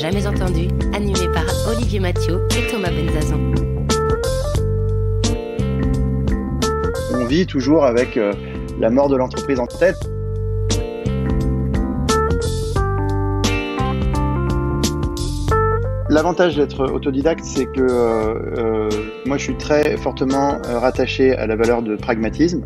jamais entendu, animé par Olivier Mathieu et Thomas Benzazon. On vit toujours avec la mort de l'entreprise en tête. L'avantage d'être autodidacte, c'est que moi, je suis très fortement rattaché à la valeur de pragmatisme.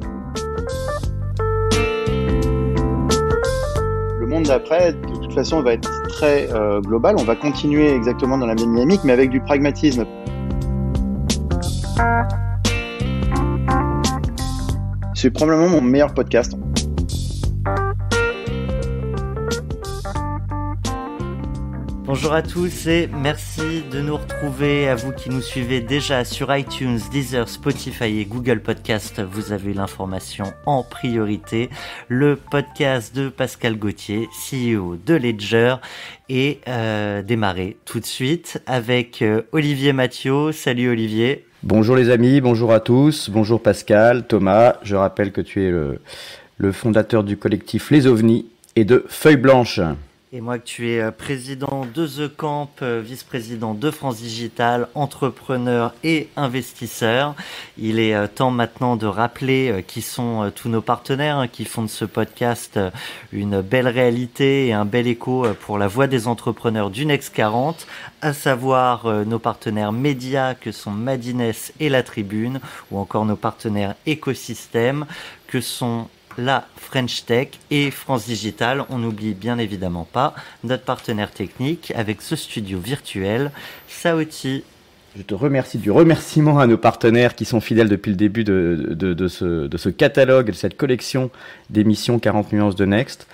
Le monde d'après, de toute façon, va être très global. On va continuer exactement dans la même dynamique, mais avec du pragmatisme. C'est probablement mon meilleur podcast. Bonjour à tous et merci de nous retrouver. À vous qui nous suivez déjà sur iTunes, Deezer, Spotify et Google Podcast, vous avez l'information en priorité. Le podcast de Pascal Gauthier, CEO de Ledger, est démarré tout de suite avec Olivier Mathieu. Salut Olivier. Bonjour les amis, bonjour à tous, bonjour Pascal, Thomas. Je rappelle que tu es le fondateur du collectif Les OVNIs et de Feuille Blanche. Et moi que tu es président de The Camp, vice-président de France Digital, entrepreneur et investisseur. Il est temps maintenant de rappeler qui sont tous nos partenaires qui font de ce podcast une belle réalité et un bel écho pour la voix des entrepreneurs du Next 40, à savoir nos partenaires médias que sont Madines et La Tribune, ou encore nos partenaires écosystèmes que sont la French Tech et France Digital. On n'oublie bien évidemment pas notre partenaire technique avec ce studio virtuel, Saoti. Je te remercie du remerciement à nos partenaires qui sont fidèles depuis le début de ce catalogue, de cette collection d'émissions 40 nuances de Next.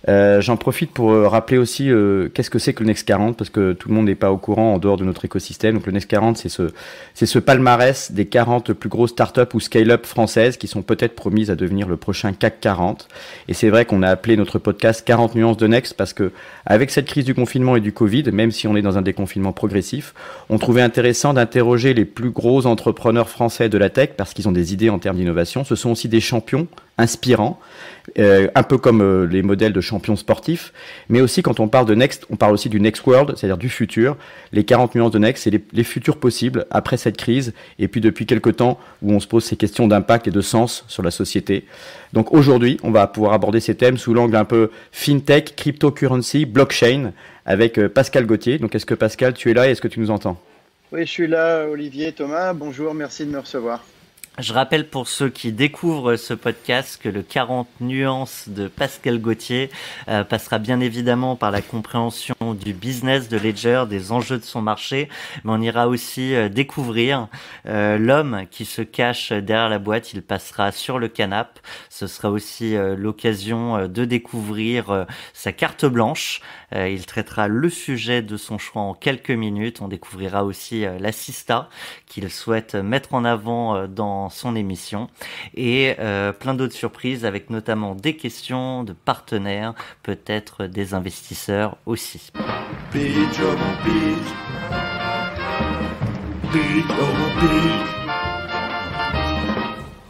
J'en profite pour rappeler aussi qu'est-ce que c'est que le Next 40, parce que tout le monde n'est pas au courant en dehors de notre écosystème. Donc le Next 40, c'est ce palmarès des 40 plus grosses startups ou scale-up françaises qui sont peut-être promises à devenir le prochain CAC 40. Et c'est vrai qu'on a appelé notre podcast 40 nuances de Next parce que avec cette crise du confinement et du Covid, même si on est dans un déconfinement progressif, on trouvait intéressant d'interroger les plus gros entrepreneurs français de la tech parce qu'ils ont des idées en termes d'innovation. Ce sont aussi des champions inspirants, un peu comme les modèles de champions sportifs, mais aussi quand on parle de Next, on parle aussi du Next World, c'est-à-dire du futur. Les 40 nuances de Next, c'est les futurs possibles après cette crise, et puis depuis quelques temps où on se pose ces questions d'impact et de sens sur la société. Donc aujourd'hui, on va pouvoir aborder ces thèmes sous l'angle un peu fintech, cryptocurrency, blockchain, avec Pascal Gauthier. Donc est-ce que Pascal, tu es là et est-ce que tu nous entends ? Oui, je suis là, Olivier, Thomas. Bonjour, merci de me recevoir. Je rappelle pour ceux qui découvrent ce podcast que le 40 nuances de Pascal Gauthier passera bien évidemment par la compréhension du business de Ledger, des enjeux de son marché, mais on ira aussi découvrir l'homme qui se cache derrière la boîte. Il passera sur le canapé. Ce sera aussi l'occasion de découvrir sa carte blanche. Il traitera le sujet de son choix en quelques minutes. On découvrira aussi l'assista qu'il souhaite mettre en avant dans son émission et plein d'autres surprises avec notamment des questions de partenaires, peut-être des investisseurs aussi.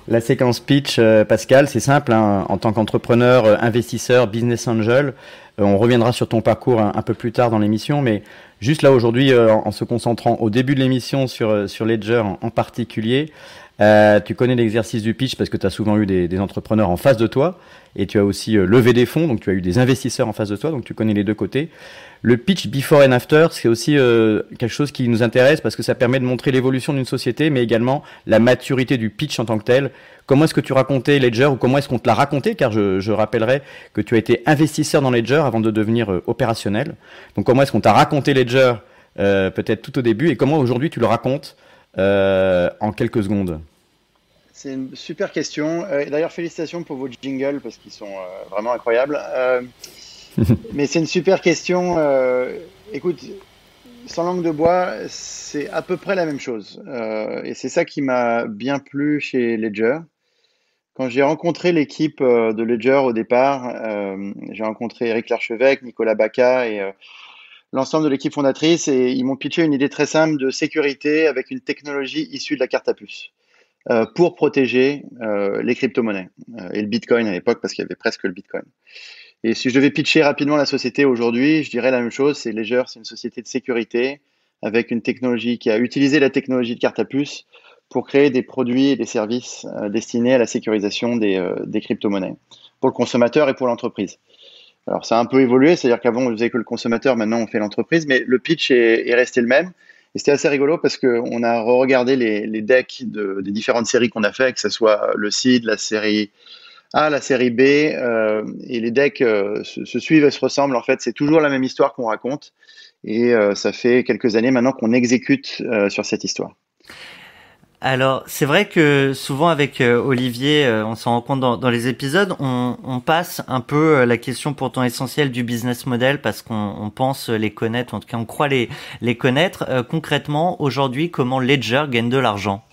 La séquence pitch, Pascal, c'est simple, hein, en tant qu'entrepreneur, investisseur, business angel, on reviendra sur ton parcours un peu plus tard dans l'émission, mais juste là aujourd'hui, en se concentrant au début de l'émission sur Ledger en particulier, tu connais l'exercice du pitch parce que tu as souvent eu des entrepreneurs en face de toi et tu as aussi levé des fonds, donc tu as eu des investisseurs en face de toi, donc tu connais les deux côtés. Le pitch before and after, c'est aussi quelque chose qui nous intéresse parce que ça permet de montrer l'évolution d'une société, mais également la maturité du pitch en tant que tel. Comment est-ce que tu racontais Ledger ou comment est-ce qu'on te l'a raconté? Car je rappellerai que tu as été investisseur dans Ledger avant de devenir opérationnel. Donc comment est-ce qu'on t'a raconté Ledger peut-être tout au début et comment aujourd'hui tu le racontes en quelques secondes? C'est une super question. D'ailleurs, félicitations pour vos jingles parce qu'ils sont vraiment incroyables. Mais c'est une super question. Écoute, sans langue de bois, c'est à peu près la même chose. Et c'est ça qui m'a bien plu chez Ledger. Quand j'ai rencontré l'équipe de Ledger au départ, j'ai rencontré Eric Larchevêque, Nicolas Bacca et l'ensemble de l'équipe fondatrice et ils m'ont pitché une idée très simple de sécurité avec une technologie issue de la carte à puce pour protéger les crypto-monnaies et le Bitcoin à l'époque parce qu'il y avait presque le Bitcoin. Et si je devais pitcher rapidement la société aujourd'hui, je dirais la même chose. C'est Ledger, c'est une société de sécurité avec une technologie qui a utilisé la technologie de carte à puce pour créer des produits et des services destinés à la sécurisation des crypto-monnaies pour le consommateur et pour l'entreprise. Alors, ça a un peu évolué, c'est-à-dire qu'avant, on faisait que le consommateur, maintenant, on fait l'entreprise, mais le pitch est resté le même. Et c'était assez rigolo parce qu'on a regardé les decks des différentes séries qu'on a fait, que ce soit le seed, la série A, la série B, et les decks se suivent et se ressemblent. En fait, c'est toujours la même histoire qu'on raconte. Et ça fait quelques années maintenant qu'on exécute sur cette histoire. Alors, c'est vrai que souvent avec Olivier, on s'en rend compte dans les épisodes, on passe un peu la question pourtant essentielle du business model parce qu'on pense les connaître, en tout cas on croit les connaître. Concrètement, aujourd'hui, comment Ledger gagne de l'argent?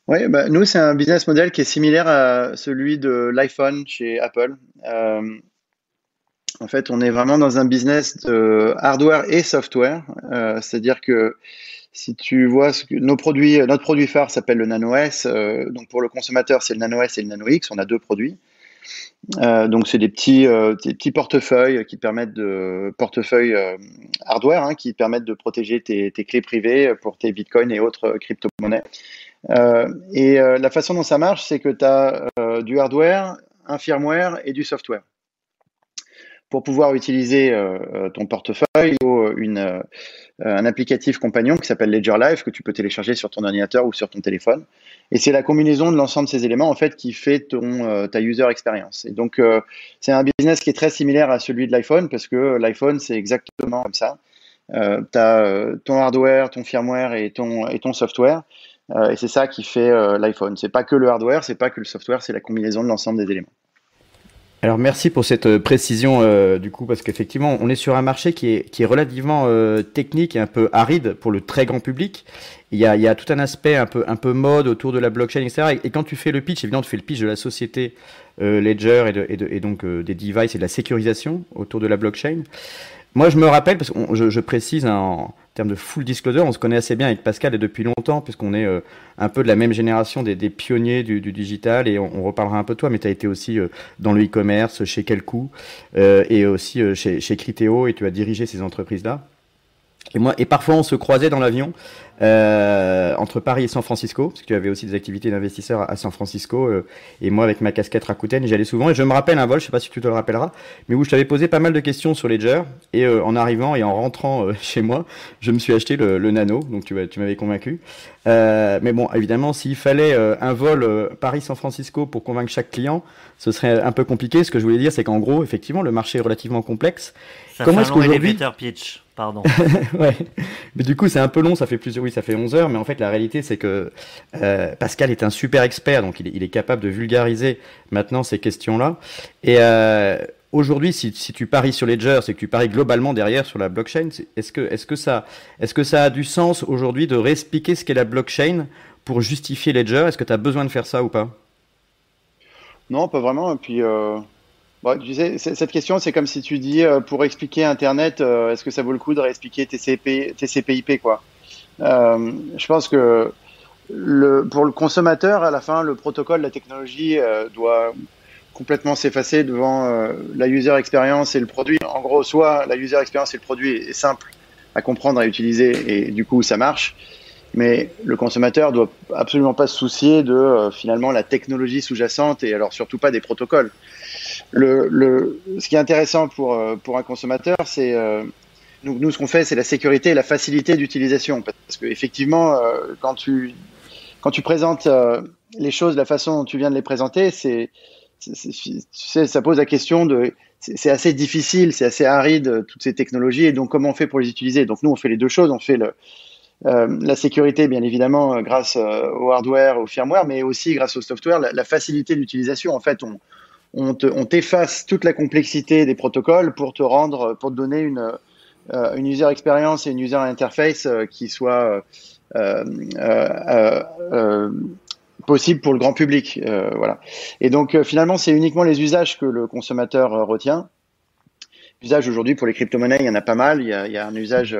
Oui, nous, c'est un business model qui est similaire à celui de l'iPhone chez Apple. En fait, on est vraiment dans un business de hardware et software. C'est-à-dire que si tu vois notre produit phare s'appelle le Nano S. Donc pour le consommateur, c'est le Nano S et le Nano X. On a deux produits. Donc c'est des petits portefeuilles qui permettent portefeuilles hardware qui permettent de protéger tes clés privées pour tes bitcoins et autres crypto-monnaies. La façon dont ça marche, c'est que tu as du hardware, un firmware et du software. Pour pouvoir utiliser ton portefeuille, il faut un applicatif compagnon qui s'appelle Ledger Live que tu peux télécharger sur ton ordinateur ou sur ton téléphone. Et c'est la combinaison de l'ensemble de ces éléments en fait qui fait ta user experience. Et donc c'est un business qui est très similaire à celui de l'iPhone parce que l'iPhone c'est exactement comme ça. Tu as ton hardware, ton firmware et ton software. Et c'est ça qui fait l'iPhone. C'est pas que le hardware, c'est pas que le software, c'est la combinaison de l'ensemble des éléments. Alors merci pour cette précision du coup parce qu'effectivement on est sur un marché qui est relativement technique et un peu aride pour le très grand public. Il y a tout un aspect un peu mode autour de la blockchain, etc. Et quand tu fais le pitch, évidemment tu fais le pitch de la société Ledger et donc des devices et de la sécurisation autour de la blockchain. Moi je me rappelle, parce que je précise en termes de full disclosure, on se connaît assez bien avec Pascal et depuis longtemps puisqu'on est un peu de la même génération des pionniers du digital et on reparlera un peu de toi, mais tu as été aussi dans le e-commerce, chez Quelcou et aussi chez Criteo et tu as dirigé ces entreprises-là. Et parfois on se croisait dans l'avion entre Paris et San Francisco, parce que tu avais aussi des activités d'investisseurs à San Francisco, et moi avec ma casquette Rakuten, j'y allais souvent. Et je me rappelle un vol, je sais pas si tu te le rappelleras, mais où je t'avais posé pas mal de questions sur Ledger, et en arrivant et en rentrant chez moi, je me suis acheté le Nano, donc tu m'avais convaincu. Mais bon, évidemment, s'il fallait un vol Paris-San Francisco pour convaincre chaque client, ce serait un peu compliqué. Ce que je voulais dire, c'est qu'en gros, effectivement, le marché est relativement complexe. Comment est-ce qu'aujourd'hui... elevator pitch, pardon. Ouais. Mais du coup, c'est un peu long, ça fait 11 heures, mais en fait, la réalité, c'est que Pascal est un super expert, donc il est capable de vulgariser maintenant ces questions-là. Et aujourd'hui, si tu paries sur Ledger, c'est que tu paries globalement derrière sur la blockchain. Est-ce que ça a du sens aujourd'hui de réexpliquer ce qu'est la blockchain pour justifier Ledger? Est-ce que tu as besoin de faire ça ou pas? Non, pas vraiment. Et puis, tu sais, cette question, c'est comme si tu dis pour expliquer Internet, est-ce que ça vaut le coup de réexpliquer TCP/IP, quoi. Je pense que pour le consommateur, à la fin, le protocole, la technologie doit complètement s'effacer devant la user experience et le produit. En gros, soit la user experience et le produit est simple à comprendre, à utiliser, et du coup, ça marche. Mais le consommateur doit absolument pas se soucier de finalement la technologie sous-jacente et alors surtout pas des protocoles. Ce qui est intéressant pour un consommateur, c'est nous ce qu'on fait, c'est la sécurité et la facilité d'utilisation, parce que effectivement, quand tu présentes les choses de la façon dont tu viens de les présenter, tu sais, ça pose la question c'est assez difficile, c'est assez aride toutes ces technologies, et donc comment on fait pour les utiliser? Donc nous on fait les deux choses, on fait la sécurité bien évidemment grâce au hardware, au firmware, mais aussi grâce au software, la facilité d'utilisation. En fait, on t'efface toute la complexité des protocoles pour te donner une user experience et une user interface qui soit possible pour le grand public. Voilà. Et donc finalement, c'est uniquement les usages que le consommateur retient. L'usage aujourd'hui pour les crypto-monnaies, il y en a pas mal. Il y a un usage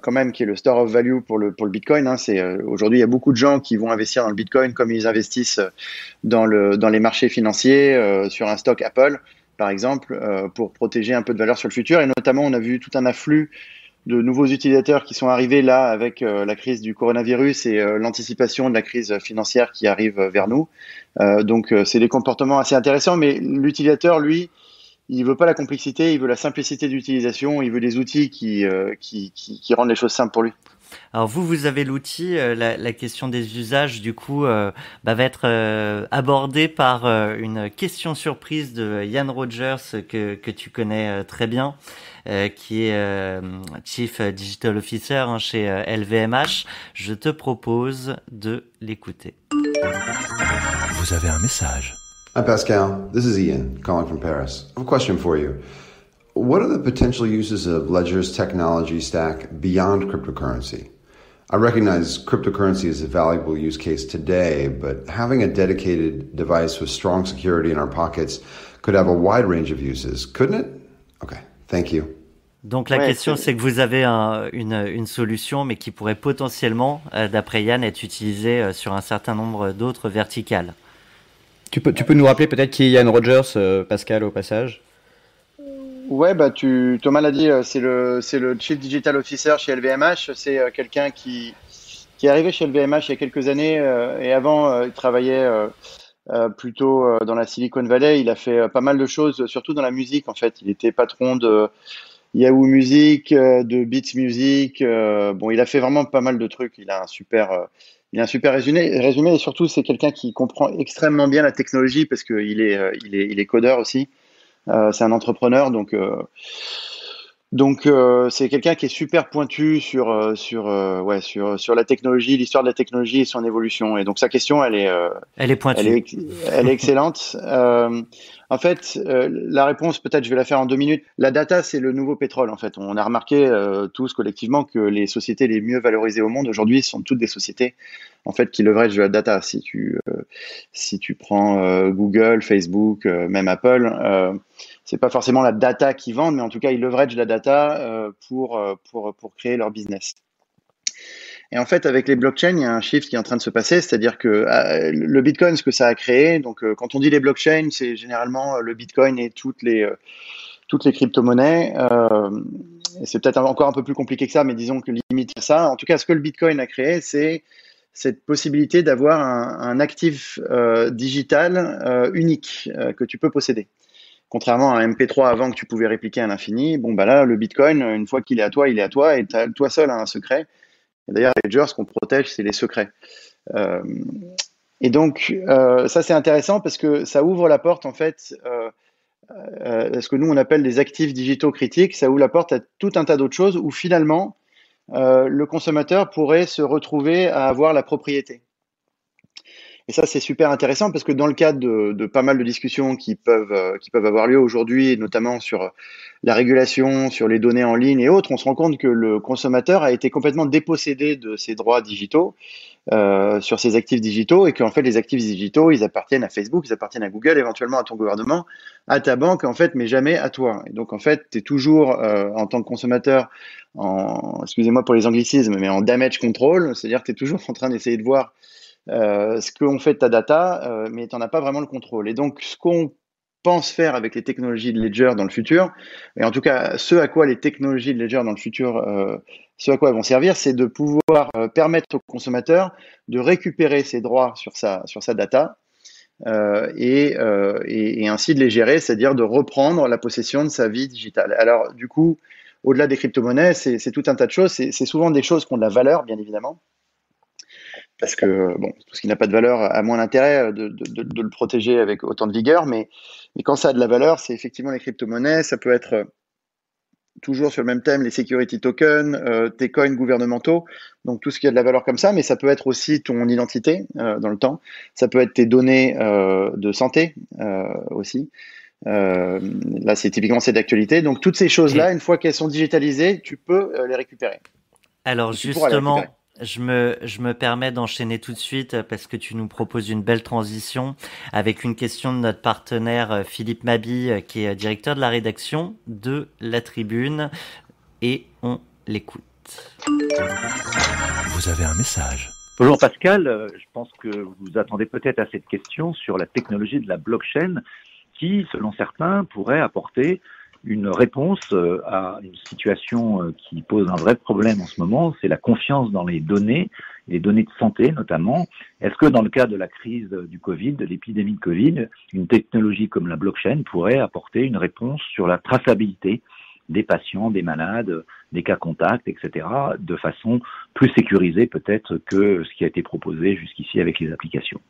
quand même qui est le store of value pour le Bitcoin. Aujourd'hui, il y a beaucoup de gens qui vont investir dans le Bitcoin comme ils investissent dans les marchés financiers sur un stock Apple. par exemple, pour protéger un peu de valeur sur le futur. Et notamment, on a vu tout un afflux de nouveaux utilisateurs qui sont arrivés là avec la crise du coronavirus et l'anticipation de la crise financière qui arrive vers nous. Donc, c'est des comportements assez intéressants, mais l'utilisateur, lui, il veut pas la complexité, il veut la simplicité d'utilisation, il veut des outils qui rendent les choses simples pour lui. Alors vous avez l'outil, la question des usages du coup va être abordée par une question surprise de Ian Rogers que tu connais très bien, qui est Chief Digital Officer chez LVMH. Je te propose de l'écouter. Vous avez un message. Hi Pascal, this is Ian calling from Paris. I have a question for you. What are the potential uses of Ledger's technology stack beyond cryptocurrency? I recognize cryptocurrency is a valuable use case today, but having a dedicated device with strong security in our pockets could have a wide range of uses, couldn't it? Okay, thank you. Donc la question c'est que vous avez une solution mais qui pourrait potentiellement, d'après Yann, être utilisée sur un certain nombre d'autres verticales. Tu peux nous rappeler peut-être qui est Ian Rogers, Pascal, au passage? Ouais, Thomas l'a dit, c'est le Chief Digital Officer chez LVMH. C'est quelqu'un qui est arrivé chez LVMH il y a quelques années et avant, il travaillait plutôt dans la Silicon Valley. Il a fait pas mal de choses, surtout dans la musique en fait. Il était patron de Yahoo Music, de Beats Music. Il a fait vraiment pas mal de trucs. Il a un super résumé et surtout c'est quelqu'un qui comprend extrêmement bien la technologie parce que il est codeur aussi. C'est un entrepreneur, donc c'est quelqu'un qui est super pointu sur la technologie, l'histoire de la technologie et son évolution. Et donc sa question, elle est pointue, elle est excellente. En fait, la réponse, peut-être, je vais la faire en 2 minutes. La data, c'est le nouveau pétrole. En fait, on a remarqué tous collectivement que les sociétés les mieux valorisées au monde aujourd'hui sont toutes des sociétés en fait qui leveragent de la data. Si tu prends Google, Facebook, même Apple, c'est pas forcément la data qu'ils vendent, mais en tout cas ils leveragent la data pour créer leur business. Et en fait, avec les blockchains, il y a un shift qui est en train de se passer, c'est-à-dire que le Bitcoin, ce que ça a créé, donc quand on dit les blockchains, c'est généralement le Bitcoin et toutes les crypto-monnaies. Et c'est peut-être encore un peu plus compliqué que ça, mais disons que limite ça. En tout cas, ce que le Bitcoin a créé, c'est cette possibilité d'avoir un actif digital unique que tu peux posséder. Contrairement à un MP3 avant que tu pouvais répliquer à l'infini, là, le Bitcoin, une fois qu'il est à toi, il est à toi, et toi seul a un secret. Et d'ailleurs, Ledger, ce qu'on protège, c'est les secrets. Et donc, ça, c'est intéressant parce que ça ouvre la porte, en fait, à ce que nous, on appelle des actifs digitaux critiques. Ça ouvre la porte à tout un tas d'autres choses où, finalement, le consommateur pourrait se retrouver à avoir la propriété. Et ça, c'est super intéressant parce que dans le cadre de pas mal de discussions qui peuvent avoir lieu aujourd'hui, notamment sur la régulation, sur les données en ligne et autres, on se rend compte que le consommateur a été complètement dépossédé de ses droits digitaux sur ses actifs digitaux et qu'en fait, les actifs digitaux, ils appartiennent à Facebook, ils appartiennent à Google, éventuellement à ton gouvernement, à ta banque, en fait, mais jamais à toi. Et donc, en fait, tu es toujours, en tant que consommateur, excusez-moi pour les anglicismes, mais en damage control, c'est-à-dire que tu es toujours en train d'essayer de voir ce qu'on fait de ta data, mais tu n'en as pas vraiment le contrôle. Et donc, ce qu'on pense faire avec les technologies de Ledger dans le futur, et en tout cas, ce à quoi les technologies de Ledger dans le futur, ce à quoi elles vont servir, c'est de pouvoir permettre au consommateur de récupérer ses droits sur sa data et ainsi de les gérer, c'est-à-dire de reprendre la possession de sa vie digitale. Alors, du coup, au-delà des crypto-monnaies, c'est tout un tas de choses. C'est souvent des choses qui ont de la valeur, bien évidemment. Parce que tout ce qui n'a pas de valeur a moins d'intérêt de le protéger avec autant de vigueur, mais quand ça a de la valeur, c'est effectivement les crypto-monnaies, ça peut être toujours sur le même thème, les security tokens, tes coins gouvernementaux, donc tout ce qui a de la valeur comme ça, mais ça peut être aussi ton identité dans le temps, ça peut être tes données de santé aussi. Là, c'est d'actualité, donc toutes ces choses-là, une fois qu'elles sont digitalisées, tu peux les récupérer. Alors justement, je me permets d'enchaîner tout de suite parce que tu nous proposes une belle transition avec une question de notre partenaire Philippe Mabi qui est directeur de la rédaction de La Tribune et on l'écoute. Vous avez un message. Bonjour Pascal, je pense que vous attendez peut-être à cette question sur la technologie de la blockchain qui, selon certains, pourrait apporter une réponse à une situation qui pose un vrai problème en ce moment, c'est la confiance dans les données de santé notamment. Est-ce que dans le cas de la crise du Covid, de l'épidémie de Covid, une technologie comme la blockchain pourrait apporter une réponse sur la traçabilité des patients, des malades, des cas contacts, etc., de façon plus sécurisée peut-être que ce qui a été proposé jusqu'ici avec les applications?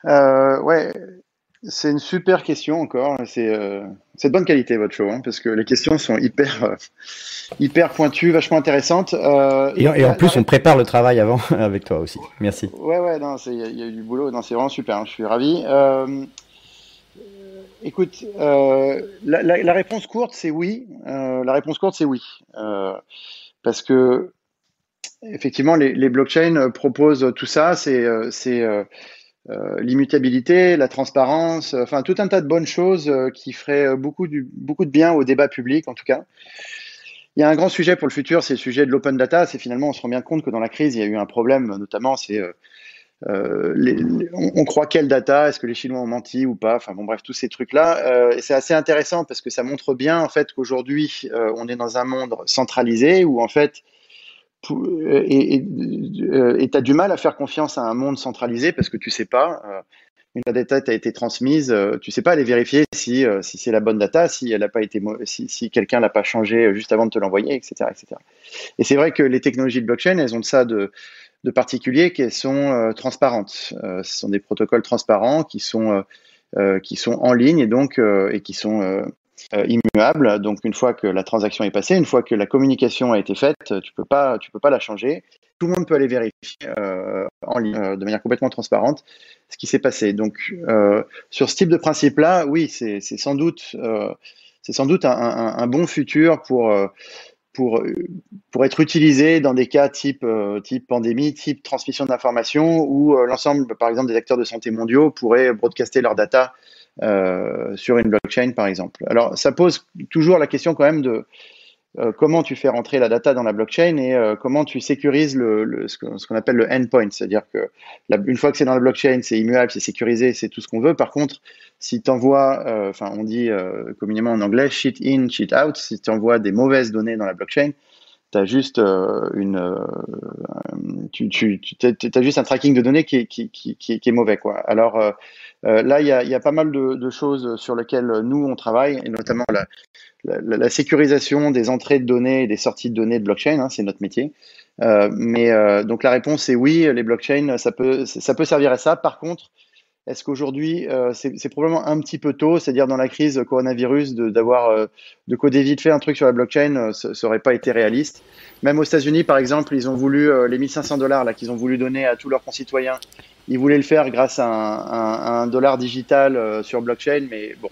Ouais, c'est une super question encore. C'est de bonne qualité votre show, hein, parce que les questions sont hyper pointues, vachement intéressantes. Et en plus, on prépare le travail avant avec toi aussi. Merci. Ouais, non, il y a eu du boulot. Non, c'est vraiment super, hein, je suis ravi. Écoute, la réponse courte, c'est oui. La réponse courte, c'est oui. Parce que, effectivement, les blockchains proposent tout ça. C'est l'immutabilité, la transparence, enfin tout un tas de bonnes choses qui feraient beaucoup de bien au débat public, en tout cas. Il y a un grand sujet pour le futur, c'est le sujet de l'open data. C'est finalement, on se rend bien compte que dans la crise, il y a eu un problème, notamment, c'est on croit quelle data, est-ce que les Chinois ont menti ou pas, enfin bon bref, tous ces trucs-là. Et c'est assez intéressant parce que ça montre bien en fait qu'aujourd'hui, on est dans un monde centralisé où en fait, et tu as du mal à faire confiance à un monde centralisé parce que tu sais pas, une data a été transmise, tu sais pas aller vérifier si c'est la bonne data, si elle a pas été, si quelqu'un l'a pas changé juste avant de te l'envoyer, etc., etc. Et c'est vrai que les technologies de blockchain, elles ont de ça de particulier qu'elles sont transparentes. Ce sont des protocoles transparents qui sont en ligne et donc et qui sont immuables. Donc une fois que la transaction est passée, une fois que la communication a été faite, tu peux pas la changer. Tout le monde peut aller vérifier en ligne de manière complètement transparente ce qui s'est passé. Donc sur ce type de principe-là, oui, c'est sans doute un bon futur pour être utilisé dans des cas type pandémie, type transmission d'informations, où l'ensemble, par exemple, des acteurs de santé mondiaux pourraient broadcaster leurs data sur une blockchain, par exemple. Alors, ça pose toujours la question quand même de comment tu fais rentrer la data dans la blockchain et comment tu sécurises ce qu'on appelle le endpoint, c'est-à-dire que une fois que c'est dans la blockchain, c'est immuable, c'est sécurisé, c'est tout ce qu'on veut. Par contre, si tu envoies, on dit communément en anglais, cheat in, cheat out, si tu envoies des mauvaises données dans la blockchain, tu as juste t'as juste un tracking de données qui est mauvais, quoi. Alors là, il y a pas mal de choses sur lesquelles nous on travaille, et notamment la sécurisation des entrées de données et des sorties de données de blockchain, hein, c'est notre métier. Donc la réponse est oui, les blockchains, ça peut servir à ça. Par contre, est-ce qu'aujourd'hui, c'est probablement un petit peu tôt, c'est-à-dire dans la crise coronavirus, de coder vite fait un truc sur la blockchain, ça n'aurait pas été réaliste. Même aux États-Unis, par exemple, ils ont voulu les $1 500 là qu'ils ont voulu donner à tous leurs concitoyens. Ils voulaient le faire grâce à un dollar digital sur blockchain, mais bon,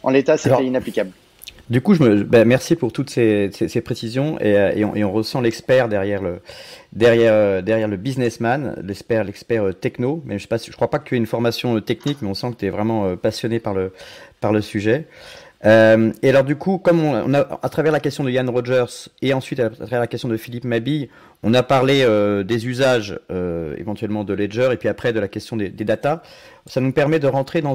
en l'état, c'était inapplicable. Du coup, merci pour toutes ces précisions et on ressent l'expert derrière le businessman, l'expert techno. Mais je crois pas que tu aies une formation technique, mais on sent que tu es vraiment passionné par le sujet. Et alors du coup, comme on a à travers la question de Ian Rogers et ensuite à travers la question de Philippe Mabille, on a parlé des usages éventuellement de Ledger et puis après de la question des data. Ça nous permet de rentrer dans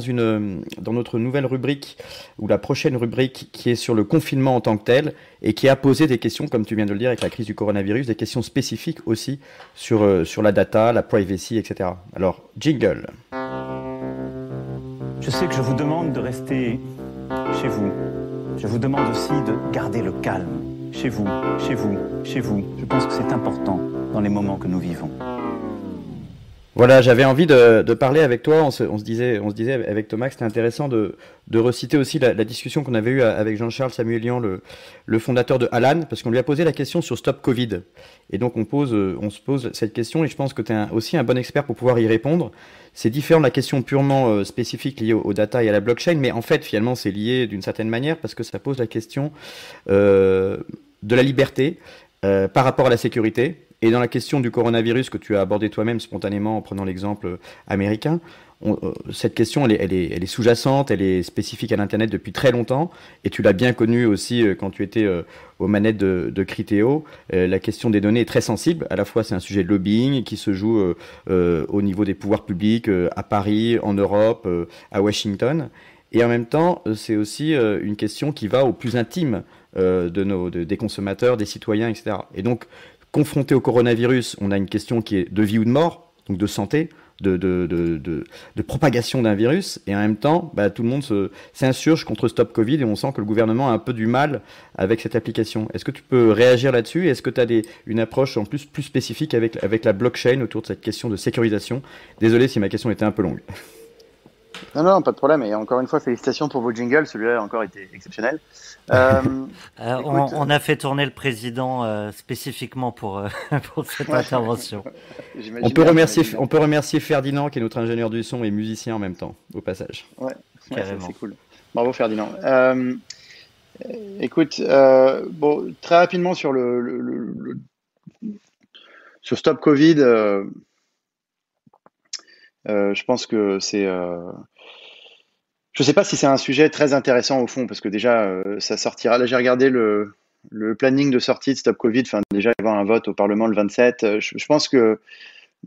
notre nouvelle rubrique ou la prochaine rubrique qui est sur le confinement en tant que tel et qui a posé des questions, comme tu viens de le dire avec la crise du coronavirus, des questions spécifiques aussi sur la data, la privacy, etc. Alors, jingle. Je sais que je vous demande de rester chez vous. Je vous demande aussi de garder le calme. Chez vous, chez vous, chez vous. Je pense que c'est important dans les moments que nous vivons. Voilà, j'avais envie de parler avec toi. On se disait avec Thomas que c'était intéressant de reciter aussi la discussion qu'on avait eue avec Jean-Charles Samuelian, le fondateur de Alan, parce qu'on lui a posé la question sur Stop Covid. Et donc on se pose cette question, et je pense que tu es aussi un bon expert pour pouvoir y répondre. C'est différent de la question purement spécifique liée aux data et à la blockchain, mais en fait, finalement, c'est lié d'une certaine manière parce que ça pose la question de la liberté par rapport à la sécurité. Et dans la question du coronavirus que tu as abordé toi-même spontanément en prenant l'exemple américain, cette question, elle est sous-jacente, elle est spécifique à l'Internet depuis très longtemps, et tu l'as bien connue aussi quand tu étais aux manettes de Criteo. La question des données est très sensible. À la fois, c'est un sujet de lobbying qui se joue au niveau des pouvoirs publics, à Paris, en Europe, à Washington. Et en même temps, c'est aussi une question qui va au plus intime des consommateurs, des citoyens, etc. Et donc, confronté au coronavirus, on a une question qui est de vie ou de mort, donc de santé, de propagation d'un virus, et en même temps, tout le monde s'insurge contre Stop Covid, et on sent que le gouvernement a un peu du mal avec cette application. Est-ce que tu peux réagir là-dessus? Est-ce que tu as une approche en plus spécifique avec la blockchain autour de cette question de sécurisation? Désolé si ma question était un peu longue. Non, pas de problème. Et encore une fois, félicitations pour vos jingles. Celui-là a encore été exceptionnel. On a fait tourner le président spécifiquement pour cette intervention. On peut remercier Ferdinand, qui est notre ingénieur du son et musicien en même temps, au passage. Ouais, c'est cool. Bravo Ferdinand. Écoute, très rapidement sur sur Stop Covid. Je pense que c'est. Je sais pas si c'est un sujet très intéressant au fond, parce que déjà, ça sortira. Là, j'ai regardé le planning de sortie de Stop Covid. Enfin, déjà, il va y avoir un vote au Parlement le 27. Je pense que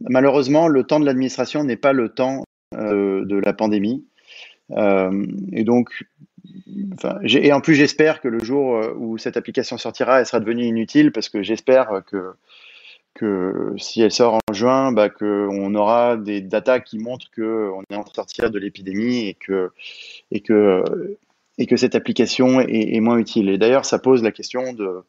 malheureusement, le temps de l'administration n'est pas le temps de la pandémie. Et donc, et en plus, j'espère que le jour où cette application sortira, elle sera devenue inutile, parce que j'espère que si elle sort en juin, qu'on aura des datas qui montrent qu'on est en train de sortir de l'épidémie et que cette application est moins utile. Et d'ailleurs, ça pose la question de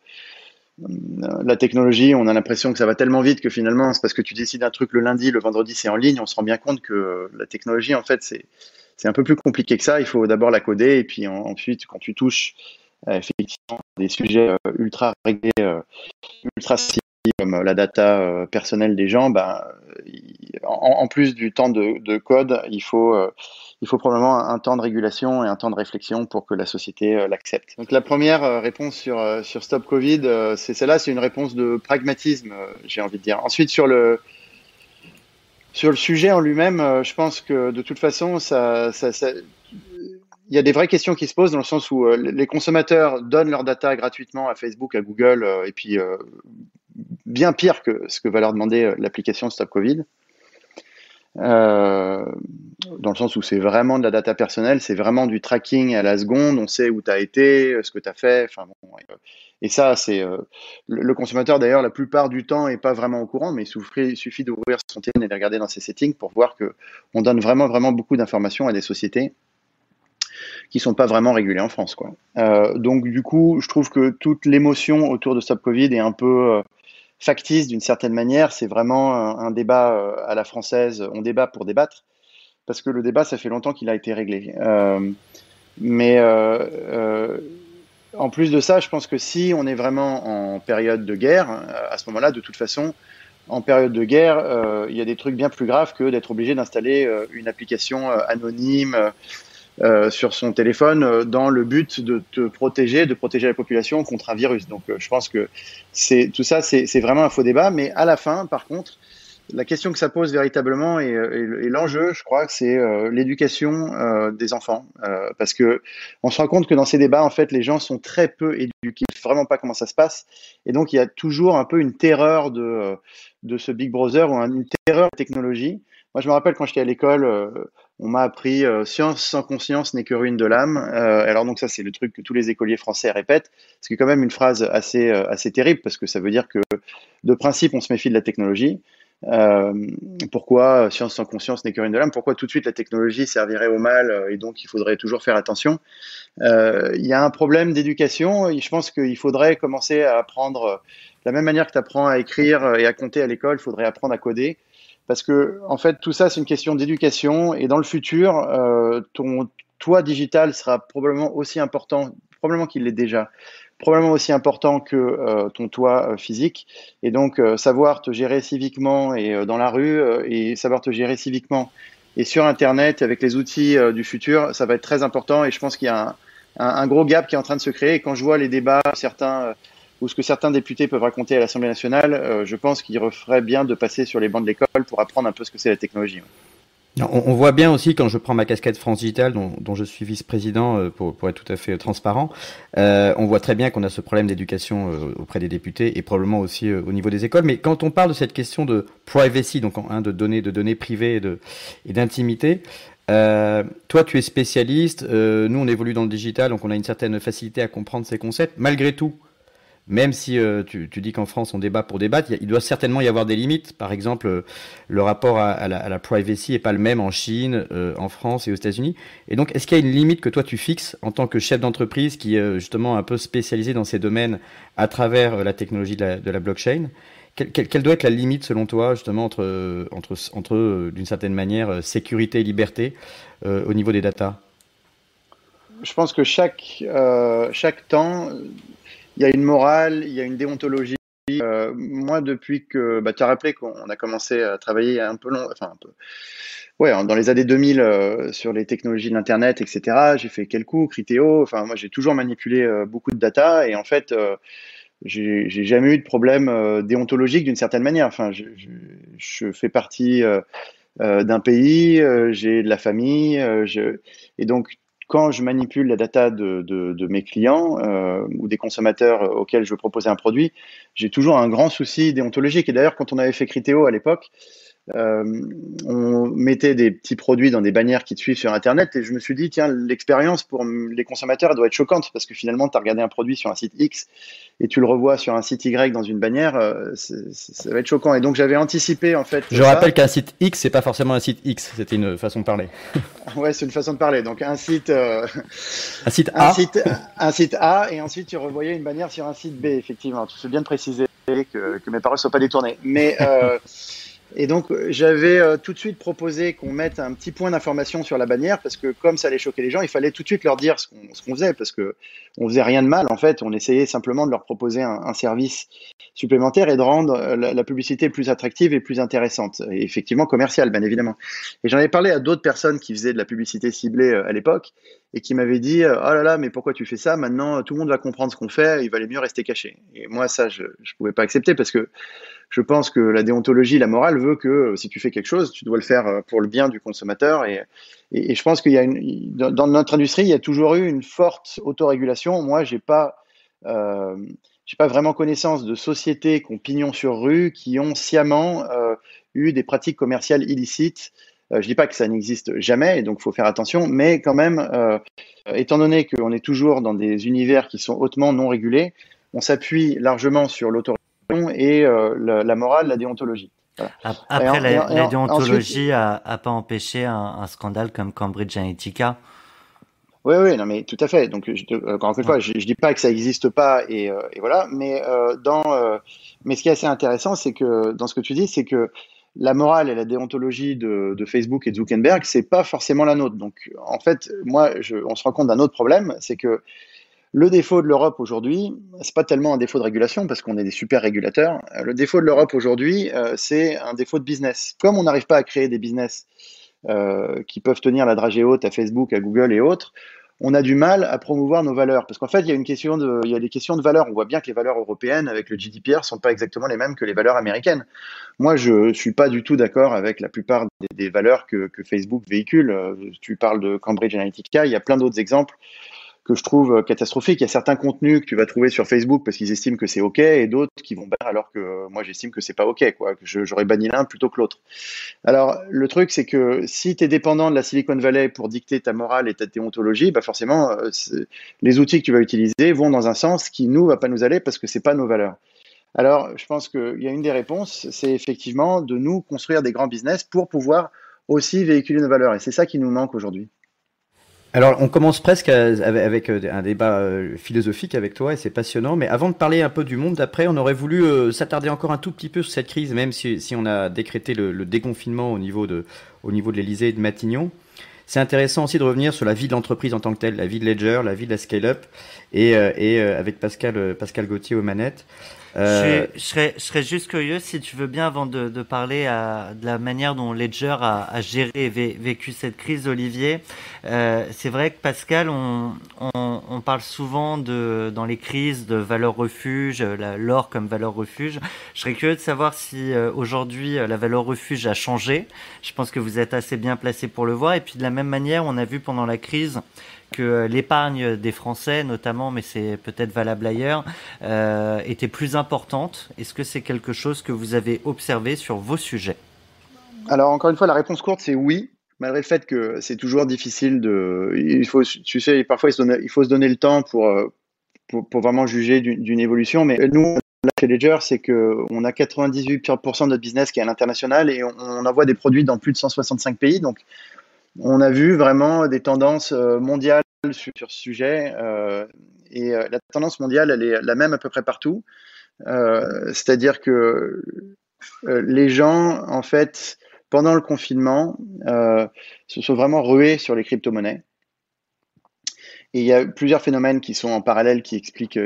la technologie. On a l'impression que ça va tellement vite que finalement, c'est parce que tu décides un truc le lundi, le vendredi, c'est en ligne. On se rend bien compte que la technologie, en fait, c'est un peu plus compliqué que ça. Il faut d'abord la coder, et puis ensuite, quand tu touches effectivement des sujets ultra réglés, ultra sensibles, comme la data personnelle des gens, en plus du temps de code, il faut probablement un temps de régulation et un temps de réflexion pour que la société l'accepte. Donc la première réponse sur Stop Covid, c'est celle-là, c'est une réponse de pragmatisme, j'ai envie de dire. Ensuite, sur le sujet en lui-même, je pense que de toute façon, il y a des vraies questions qui se posent, dans le sens où les consommateurs donnent leurs data gratuitement à Facebook, à Google, et puis bien pire que ce que va leur demander l'application Stop Covid, dans le sens où c'est vraiment de la data personnelle, c'est vraiment du tracking à la seconde, on sait où tu as été, ce que tu as fait, et ça, c'est le consommateur, d'ailleurs, la plupart du temps n'est pas vraiment au courant, mais il suffit d'ouvrir son téléphone et de regarder dans ses settings pour voir qu'on donne vraiment, vraiment beaucoup d'informations à des sociétés qui sont pas vraiment régulées en France, quoi. Donc du coup, je trouve que toute l'émotion autour de Stop Covid est un peu factice d'une certaine manière. C'est vraiment un débat à la française. On débat pour débattre, parce que le débat, ça fait longtemps qu'il a été réglé. Mais en plus de ça, je pense que si on est vraiment en période de guerre, à ce moment-là, de toute façon, en période de guerre, il y a des trucs bien plus graves que d'être obligé d'installer une application anonyme sur son téléphone dans le but de te protéger, de protéger la population contre un virus. Donc je pense que tout ça, c'est vraiment un faux débat. Mais à la fin, par contre, la question que ça pose véritablement et l'enjeu, je crois, c'est l'éducation des enfants. Parce que on se rend compte que dans ces débats, en fait, les gens sont très peu éduqués, ils ne savent vraiment pas comment ça se passe. Et donc, il y a toujours un peu une terreur de ce Big Brother, ou une terreur de technologie. Moi, je me rappelle quand j'étais à l'école, on m'a appris science sans conscience n'est que ruine de l'âme. Alors donc ça, c'est le truc que tous les écoliers français répètent, ce qui est quand même une phrase assez terrible, parce que ça veut dire que de principe, on se méfie de la technologie. Pourquoi science sans conscience n'est que ruine de l'âme? Pourquoi tout de suite la technologie servirait au mal, et donc il faudrait toujours faire attention? Il y a un problème d'éducation. Je pense qu'il faudrait commencer à apprendre de la même manière que tu apprends à écrire et à compter à l'école, il faudrait apprendre à coder. Parce que, en fait, tout ça, c'est une question d'éducation. Et dans le futur, ton toit digital sera probablement aussi important, probablement qu'il l'est déjà, probablement aussi important que ton toit physique. Et donc, savoir te gérer civiquement et dans la rue, et savoir te gérer civiquement et sur Internet avec les outils du futur, ça va être très important. Et je pense qu'il y a un gros gap qui est en train de se créer. Et quand je vois les débats, certains ou ce que certains députés peuvent raconter à l'Assemblée nationale, je pense qu'il ferait bien de passer sur les bancs de l'école pour apprendre un peu ce que c'est la technologie. On voit bien aussi, quand je prends ma casquette France Digital, dont je suis vice-président, pour être tout à fait transparent, on voit très bien qu'on a ce problème d'éducation auprès des députés et probablement aussi au niveau des écoles. Mais quand on parle de cette question de privacy, donc de données privées et d'intimité, toi tu es spécialiste, nous on évolue dans le digital, donc on a une certaine facilité à comprendre ces concepts. Malgré tout, même si tu dis qu'en France on débat pour débattre, il doit certainement y avoir des limites. Par exemple, le rapport à la privacy est pas le même en Chine, en France et aux États-Unis. Et donc, est-ce qu'il y a une limite que toi tu fixes en tant que chef d'entreprise qui est justement un peu spécialisé dans ces domaines à travers la technologie de la blockchain? Quelle doit être la limite selon toi justement entre d'une certaine manière sécurité et liberté au niveau des datas? Je pense que chaque temps, il y a une morale, il y a une déontologie. Moi, depuis que tu as rappelé qu'on a commencé à travailler dans les années 2000 sur les technologies de l'internet, etc. J'ai fait Quelcou, Criteo. Enfin, moi, j'ai toujours manipulé beaucoup de data et en fait, j'ai jamais eu de problème déontologique d'une certaine manière. Enfin, je fais partie d'un pays, j'ai de la famille, et donc quand je manipule la data de mes clients ou des consommateurs auxquels je veux proposer un produit, j'ai toujours un grand souci déontologique. Et d'ailleurs, quand on avait fait Criteo à l'époque, on mettait des petits produits dans des bannières qui te suivent sur Internet et je me suis dit, tiens, l'expérience pour les consommateurs elle doit être choquante parce que finalement, tu as regardé un produit sur un site X et tu le revois sur un site Y dans une bannière, ça va être choquant. Et donc, j'avais anticipé en fait. Je rappelle qu'un site X, c'est pas forcément un site X, c'était une façon de parler. Ouais, c'est une façon de parler. Donc, un site A. Un site A et ensuite, tu revoyais une bannière sur un site B, effectivement. Tu fais bien de préciser que mes paroles ne soient pas détournées. Mais. Et donc, j'avais tout de suite proposé qu'on mette un petit point d'information sur la bannière parce que comme ça allait choquer les gens, il fallait tout de suite leur dire ce qu'on faisait parce que on faisait rien de mal en fait. On essayait simplement de leur proposer un service supplémentaire et de rendre la publicité plus attractive et plus intéressante et effectivement commerciale, bien évidemment. Et j'en ai parlé à d'autres personnes qui faisaient de la publicité ciblée à l'époque et qui m'avaient dit « Oh là là, mais pourquoi tu fais ça? Maintenant, tout le monde va comprendre ce qu'on fait, il valait mieux rester caché. » Et moi, ça, je pouvais pas accepter parce que je pense que la déontologie, la morale veut que si tu fais quelque chose, tu dois le faire pour le bien du consommateur. Et je pense qu'il y a dans notre industrie, il y a toujours eu une forte autorégulation. Moi, j'ai pas vraiment connaissance de sociétés qui ont pignon sur rue, qui ont sciemment eu des pratiques commerciales illicites. Je dis pas que ça n'existe jamais, et donc il faut faire attention, mais quand même, étant donné qu'on est toujours dans des univers qui sont hautement non régulés, on s'appuie largement sur l'autorégulation et la morale, la déontologie. Voilà. Après, la déontologie a pas empêché un scandale comme Cambridge Analytica. Oui, non, mais tout à fait. Donc, encore une fois, je dis pas que ça n'existe pas et voilà, mais mais ce qui est assez intéressant, c'est que dans ce que tu dis, c'est que la morale et la déontologie de Facebook et de Zuckerberg, c'est pas forcément la nôtre. Donc, en fait, on se rend compte d'un autre problème, c'est que le défaut de l'Europe aujourd'hui, c'est pas tellement un défaut de régulation parce qu'on est des super régulateurs. Le défaut de l'Europe aujourd'hui, c'est un défaut de business. Comme on n'arrive pas à créer des business qui peuvent tenir la dragée haute à Facebook, à Google et autres, on a du mal à promouvoir nos valeurs. Parce qu'en fait, il y a des questions de valeurs. On voit bien que les valeurs européennes avec le GDPR sont pas exactement les mêmes que les valeurs américaines. Moi, je suis pas du tout d'accord avec la plupart des valeurs que Facebook véhicule. Tu parles de Cambridge Analytica, il y a plein d'autres exemples que je trouve catastrophiques. Il y a certains contenus que tu vas trouver sur Facebook parce qu'ils estiment que c'est OK et d'autres qui vont bannir alors que moi j'estime que c'est pas OK, quoi, que j'aurais banni l'un plutôt que l'autre. Alors le truc c'est que si tu es dépendant de la Silicon Valley pour dicter ta morale et ta déontologie, bah forcément les outils que tu vas utiliser vont dans un sens qui nous va pas nous aller parce que c'est pas nos valeurs. Alors je pense qu'il y a une des réponses, c'est effectivement de nous construire des grands business pour pouvoir aussi véhiculer nos valeurs et c'est ça qui nous manque aujourd'hui. Alors, on commence presque avec un débat philosophique avec toi et c'est passionnant. Mais avant de parler un peu du monde d'après, on aurait voulu s'attarder encore un tout petit peu sur cette crise, même si on a décrété le déconfinement au niveau de l'Élysée et de Matignon. C'est intéressant aussi de revenir sur la vie de l'entreprise en tant que telle, la vie de Ledger, la vie de la scale-up et avec Pascal Gauthier aux manettes. Je serais juste curieux, si tu veux bien, avant de parler de la manière dont Ledger a géré et vécu cette crise, Olivier. C'est vrai que Pascal, on parle souvent dans les crises de valeur refuge, l'or comme valeur refuge. Je serais curieux de savoir si aujourd'hui la valeur refuge a changé. Je pense que vous êtes assez bien placé pour le voir. Et puis de la même manière, on a vu pendant la crise que l'épargne des Français, notamment, mais c'est peut-être valable ailleurs, était plus importante. Est-ce que c'est quelque chose que vous avez observé sur vos sujets? Alors, encore une fois, la réponse courte, c'est oui, malgré le fait que c'est toujours difficile tu sais, parfois, il faut se donner le temps pour vraiment juger d'une évolution. Mais nous, là, chez Ledger, c'est qu'on a 98% de notre business qui est à l'international et on envoie des produits dans plus de 165 pays. Donc, on a vu vraiment des tendances mondiales sur ce sujet. La tendance mondiale, elle est la même à peu près partout. C'est-à-dire que les gens, en fait, pendant le confinement, se sont vraiment rués sur les crypto-monnaies. Et il y a plusieurs phénomènes qui sont en parallèle qui expliquent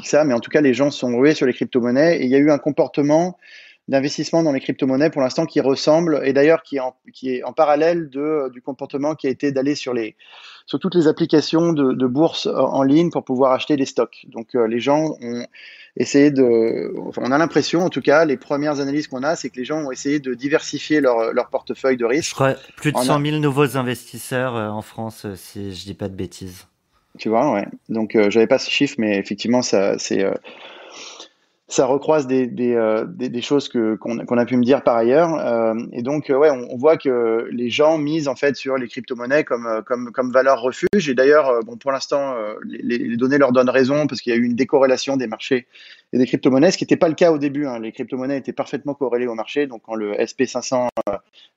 ça. Mais en tout cas, les gens se sont rués sur les crypto-monnaies et il y a eu un comportement d'investissement dans les crypto-monnaies pour l'instant qui ressemble, et d'ailleurs qui est en parallèle du comportement qui a été d'aller sur toutes les applications de bourse en ligne pour pouvoir acheter des stocks. Donc les gens ont essayé on a l'impression, en tout cas, les premières analyses qu'on a, c'est que les gens ont essayé de diversifier leur portefeuille de risque. Je crois plus de 100 000 nouveaux investisseurs en France, si je dis pas de bêtises. Tu vois, ouais. Donc j'avais pas ce chiffre, mais effectivement, ça recroise des choses qu'on a pu me dire par ailleurs. Et donc, ouais, on voit que les gens misent en fait sur les crypto-monnaies comme valeur refuge. Et d'ailleurs, bon, pour l'instant, les données leur donnent raison parce qu'il y a eu une décorrélation des marchés et des crypto-monnaies, ce qui n'était pas le cas au début. Hein. Les crypto-monnaies étaient parfaitement corrélées au marché. Donc, quand le SP500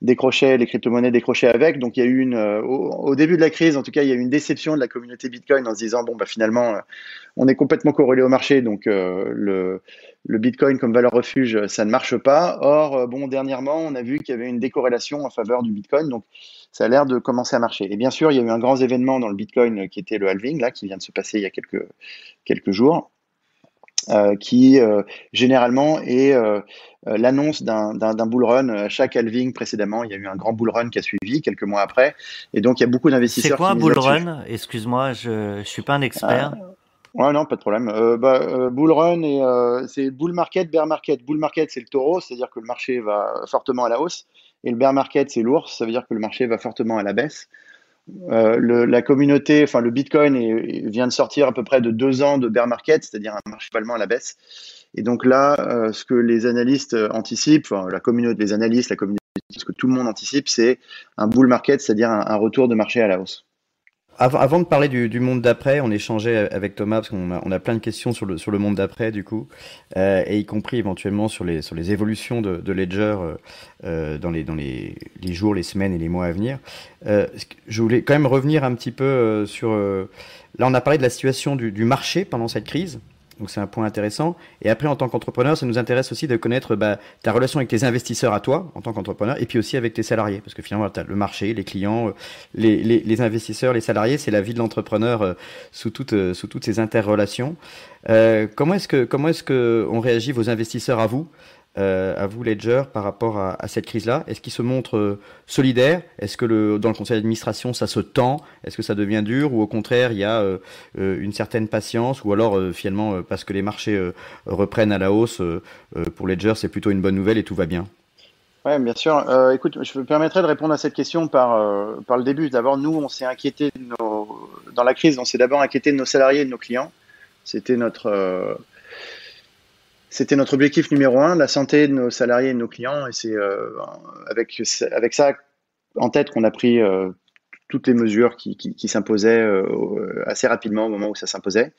décrochait, les crypto-monnaies décrochaient avec. Donc, il y a eu au début de la crise, en tout cas, il y a eu une déception de la communauté Bitcoin en se disant, bon, bah, finalement, on est complètement corrélé au marché. Donc, le Bitcoin comme valeur refuge, ça ne marche pas. Or, bon, dernièrement, on a vu qu'il y avait une décorrélation en faveur du Bitcoin. Donc, ça a l'air de commencer à marcher. Et bien sûr, il y a eu un grand événement dans le Bitcoin qui était le halving, là, qui vient de se passer il y a quelques jours, qui généralement est l'annonce d'un bull run. À chaque halving précédemment, il y a eu un grand bull run qui a suivi quelques mois après. Et donc, il y a beaucoup d'investisseurs. C'est quoi un bull run? Excuse-moi, je suis pas un expert. Ouais, non, pas de problème. Bull run c'est bull market, bear market. Bull market, c'est le taureau, c'est-à-dire que le marché va fortement à la hausse. Et le bear market, c'est l'ours, ça veut dire que le marché va fortement à la baisse. La communauté, enfin le Bitcoin vient de sortir à peu près de 2 ans de bear market, c'est-à-dire un marché globalement à la baisse. Et donc là, ce que les analystes anticipent, enfin la communauté, les analystes, la communauté, ce que tout le monde anticipe, c'est un bull market, c'est-à-dire un retour de marché à la hausse. Avant de parler du monde d'après, on échangeait avec Thomas parce qu'on a plein de questions sur le monde d'après du coup, et y compris éventuellement sur les évolutions de Ledger dans les jours, les semaines et les mois à venir. Je voulais quand même revenir un petit peu sur. Là, on a parlé de la situation du marché pendant cette crise. Donc c'est un point intéressant. Et après, en tant qu'entrepreneur, ça nous intéresse aussi de connaître ta relation avec tes investisseurs à toi, en tant qu'entrepreneur, et puis aussi avec tes salariés. Parce que finalement, tu as le marché, les clients, les investisseurs, les salariés, c'est la vie de l'entrepreneur sous toutes ces interrelations. Comment est-ce que on réagit, vos investisseurs, à vous Ledger, par rapport à cette crise-là? Est-ce qu'ils se montrent solidaires? Est-ce que dans le conseil d'administration, ça se tend? Est-ce que ça devient dur? Ou au contraire, il y a une certaine patience? Ou alors, finalement, parce que les marchés reprennent à la hausse, pour Ledger, c'est plutôt une bonne nouvelle et tout va bien? Oui, bien sûr. Écoute, je me permettrai de répondre à cette question par le début. D'abord, nous, on s'est inquiété dans la crise, on s'est d'abord inquiété de nos salariés et de nos clients. C'était notre objectif numéro 1, la santé de nos salariés et de nos clients. Et c'est avec ça en tête qu'on a pris toutes les mesures qui s'imposaient assez rapidement au moment où ça s'imposait.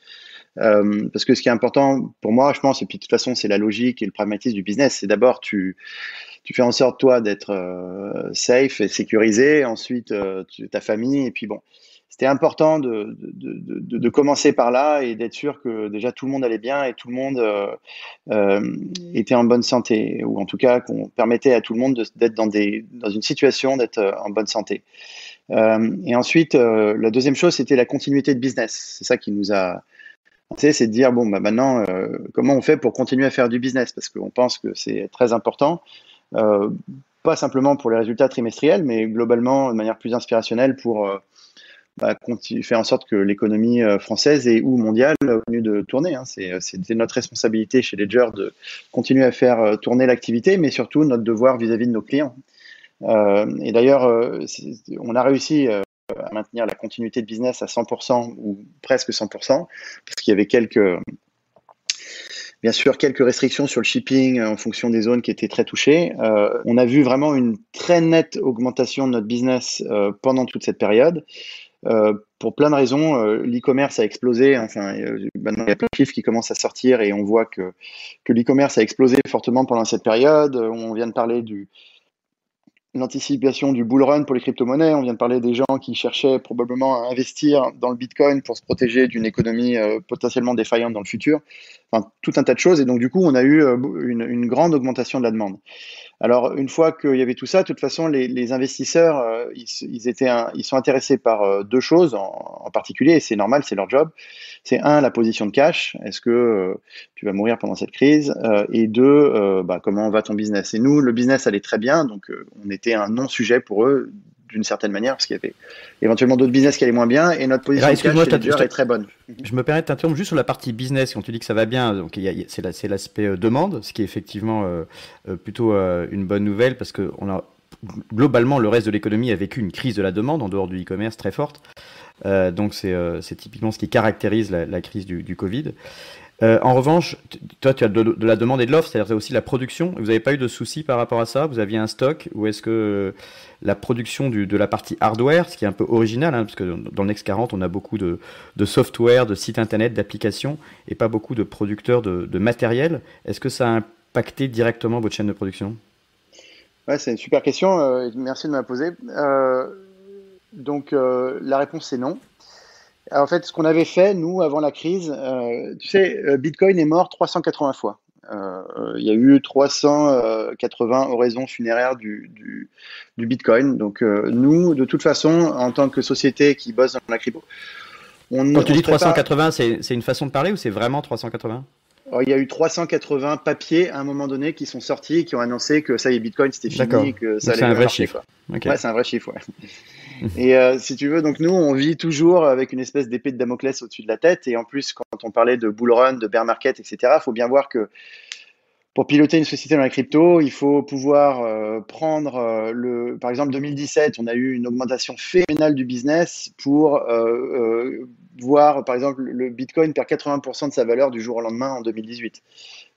Parce que ce qui est important pour moi, je pense, et puis de toute façon, c'est la logique et le pragmatisme du business. C'est d'abord, tu fais en sorte, toi, d'être safe et sécurisé. Ensuite, ta famille. Et puis bon, c'était important de commencer par là et d'être sûr que déjà tout le monde allait bien et tout le monde était en bonne santé, ou en tout cas qu'on permettait à tout le monde d'être dans une situation d'être en bonne santé. Et ensuite, la deuxième chose, c'était la continuité de business. C'est ça qui nous a C'est de dire, bon, bah, maintenant, comment on fait pour continuer à faire du business? Parce qu'on pense que c'est très important, pas simplement pour les résultats trimestriels, mais globalement, de manière plus inspirationnelle pour faire en sorte que l'économie française et ou mondiale continue de tourner. Hein. C'est notre responsabilité chez Ledger de continuer à faire tourner l'activité, mais surtout notre devoir vis-à-vis de nos clients. Et d'ailleurs, on a réussi à maintenir la continuité de business à 100% ou presque 100%, parce qu'il y avait bien sûr quelques restrictions sur le shipping en fonction des zones qui étaient très touchées. On a vu vraiment une très nette augmentation de notre business pendant toute cette période. Pour plein de raisons, l'e-commerce a explosé. Enfin, maintenant, il y a plein de chiffres qui commencent à sortir et on voit que l'e-commerce a explosé fortement pendant cette période. On vient de parler l'anticipation du bull run pour les crypto-monnaies. On vient de parler des gens qui cherchaient probablement à investir dans le Bitcoin pour se protéger d'une économie potentiellement défaillante dans le futur. Enfin, tout un tas de choses. Et donc, du coup, on a eu une grande augmentation de la demande. Alors, une fois qu'il y avait tout ça, de toute façon, les investisseurs, ils sont intéressés par deux choses en particulier, et c'est normal, c'est leur job. C'est un, la position de cash. Est-ce que tu vas mourir pendant cette crise? Et deux, comment va ton business? Et nous, le business allait très bien, donc on était un non-sujet pour eux d'une certaine manière, parce qu'il y avait éventuellement d'autres business qui allaient moins bien, et notre position de cash chez Ledger est très bonne. Je me permets de t'interrompre juste sur la partie business. Quand tu dis que ça va bien, donc c'est l'aspect demande, ce qui est effectivement plutôt une bonne nouvelle, parce que globalement, le reste de l'économie a vécu une crise de la demande en dehors du e-commerce très forte. Donc c'est typiquement ce qui caractérise la crise du Covid. En revanche, toi, tu as de la demande et de l'offre, c'est-à-dire que aussi la production. Vous n'avez pas eu de soucis par rapport à ça? Vous aviez un stock? Ou est-ce que la production de la partie hardware, ce qui est un peu original, parce que dans le Next 40, on a beaucoup de software, de sites internet, d'applications, et pas beaucoup de producteurs de matériel. Est-ce que ça a impacté directement votre chaîne de production? Ouais, c'est une super question. Merci de me la poser. Donc, la réponse, c'est non. Alors, en fait, ce qu'on avait fait, nous, avant la crise, tu sais, Bitcoin est mort 380 fois. Il y a eu 380 oraisons funéraires du Bitcoin. Donc, nous, de toute façon, en tant que société qui bosse dans la crypto, quand tu dis 380, c'est une façon de parler ou c'est vraiment 380? Il y a eu 380 papiers à un moment donné qui sont sortis et qui ont annoncé que ça y est, Bitcoin c'était fini, que ça allait c'est un vrai marcher, chiffre. Quoi. Okay. Ouais, c'est un vrai chiffre. Ouais. Et si tu veux, donc nous, on vit toujours avec une espèce d'épée de Damoclès au-dessus de la tête. Et en plus, quand on parlait de bull run, de bear market, etc., il faut bien voir que pour piloter une société dans la crypto, il faut pouvoir prendre par exemple, 2017, on a eu une augmentation phénoménale du business pour voir, par exemple, le Bitcoin perd 80% de sa valeur du jour au lendemain en 2018.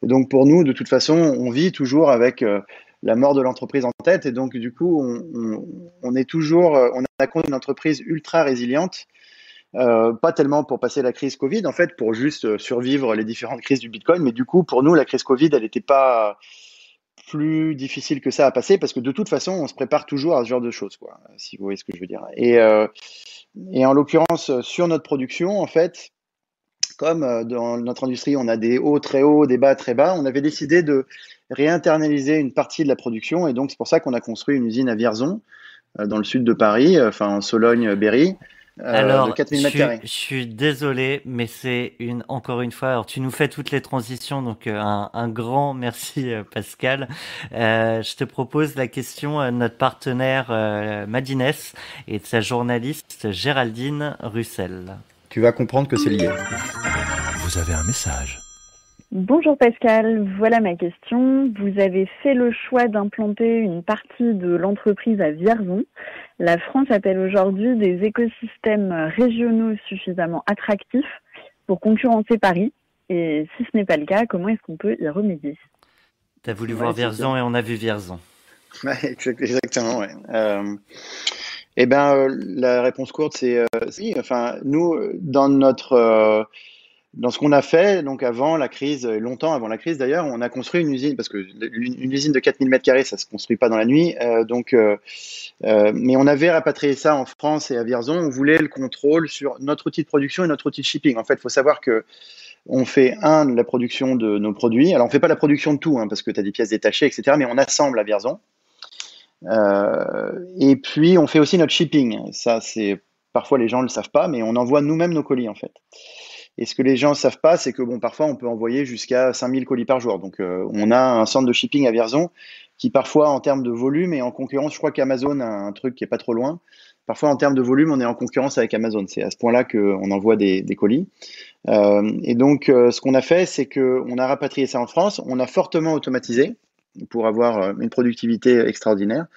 Et donc, pour nous, de toute façon, on vit toujours avec la mort de l'entreprise en tête. Et donc, du coup, on a connu une entreprise ultra résiliente. Pas tellement pour passer la crise Covid, en fait, pour juste survivre les différentes crises du Bitcoin. Mais du coup, pour nous, la crise Covid, elle n'était pas plus difficile que ça à passer parce que de toute façon, on se prépare toujours à ce genre de choses, quoi, si vous voyez ce que je veux dire. Et en l'occurrence, sur notre production, en fait, comme dans notre industrie, on a des hauts très hauts, des bas très bas, on avait décidé de réinternaliser une partie de la production. Et donc, c'est pour ça qu'on a construit une usine à Vierzon, dans le sud de Paris, en Sologne-Berry. Alors, de 4000 mètres carrés. Je suis désolé, mais c'est encore une fois, alors tu nous fais toutes les transitions, donc un grand merci Pascal. Je te propose la question à notre partenaire Madines et de sa journaliste Géraldine Russel. Tu vas comprendre que c'est lié. Vous avez un message. Bonjour Pascal, voilà ma question. Vous avez fait le choix d'implanter une partie de l'entreprise à Vierzon. La France appelle aujourd'hui des écosystèmes régionaux suffisamment attractifs pour concurrencer Paris. Et si ce n'est pas le cas, comment est-ce qu'on peut y remédier? T'as voulu voir Vierzon et on a vu Vierzon. Ouais, exactement, ouais. La réponse courte, c'est si. Enfin, nous, dans ce qu'on a fait, donc avant la crise, longtemps avant la crise d'ailleurs, on a construit une usine, parce que une usine de 4000 mètres carrés, ça se construit pas dans la nuit, mais on avait rapatrié ça en France et à Vierzon. On voulait le contrôle sur notre outil de production et notre outil de shipping. En fait, il faut savoir que on fait la production de nos produits. Alors, on fait pas la production de tout, parce que tu as des pièces détachées, etc., mais on assemble à Vierzon. Et puis, on fait aussi notre shipping. Ça, parfois les gens ne le savent pas, mais on envoie nous-mêmes nos colis, en fait. Et ce que les gens ne savent pas, c'est que bon, parfois, on peut envoyer jusqu'à 5000 colis par jour. Donc, on a un centre de shipping à Vierzon qui, parfois, en termes de volume, est en concurrence. Je crois qu'Amazon a un truc qui est pas trop loin. Parfois, en termes de volume, on est en concurrence avec Amazon. C'est à ce point-là qu'on envoie des colis. Et donc, ce qu'on a fait, c'est qu'on a rapatrié ça en France. On a fortement automatisé pour avoir une productivité extraordinaire.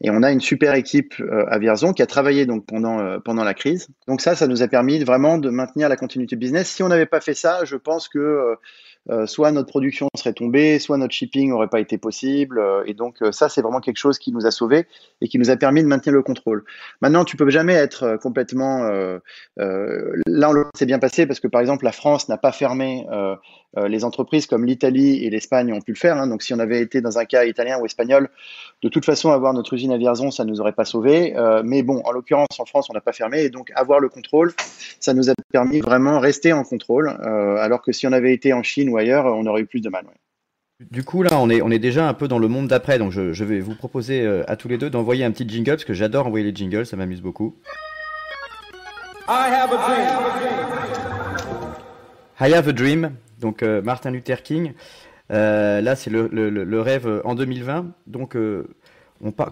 Et on a une super équipe à Vierzon qui a travaillé donc pendant la crise. Donc ça nous a permis vraiment de maintenir la continuité business. Si on n'avait pas fait ça, je pense que soit notre production serait tombée, soit notre shipping n'aurait pas été possible. Et donc ça, c'est vraiment quelque chose qui nous a sauvés et qui nous a permis de maintenir le contrôle. Maintenant, tu peux jamais être complètement... là, c'est bien passé parce que, par exemple, la France n'a pas fermé les entreprises comme l'Italie et l'Espagne ont pu le faire. Hein. Donc, si on avait été dans un cas italien ou espagnol, de toute façon, avoir notre usine à Vierzon, ça ne nous aurait pas sauvés. Mais bon, en l'occurrence, en France, on n'a pas fermé. Et donc, avoir le contrôle, ça nous a permis vraiment rester en contrôle. Alors que si on avait été en Chine ou ailleurs, on aurait eu plus de mal. Ouais. Du coup, là, on est déjà un peu dans le monde d'après. Donc, je vais vous proposer à tous les deux d'envoyer un petit jingle, parce que j'adore envoyer les jingles, ça m'amuse beaucoup. I have a dream. I have a dream. Donc, Martin Luther King. Là, c'est le rêve en 2020. Donc,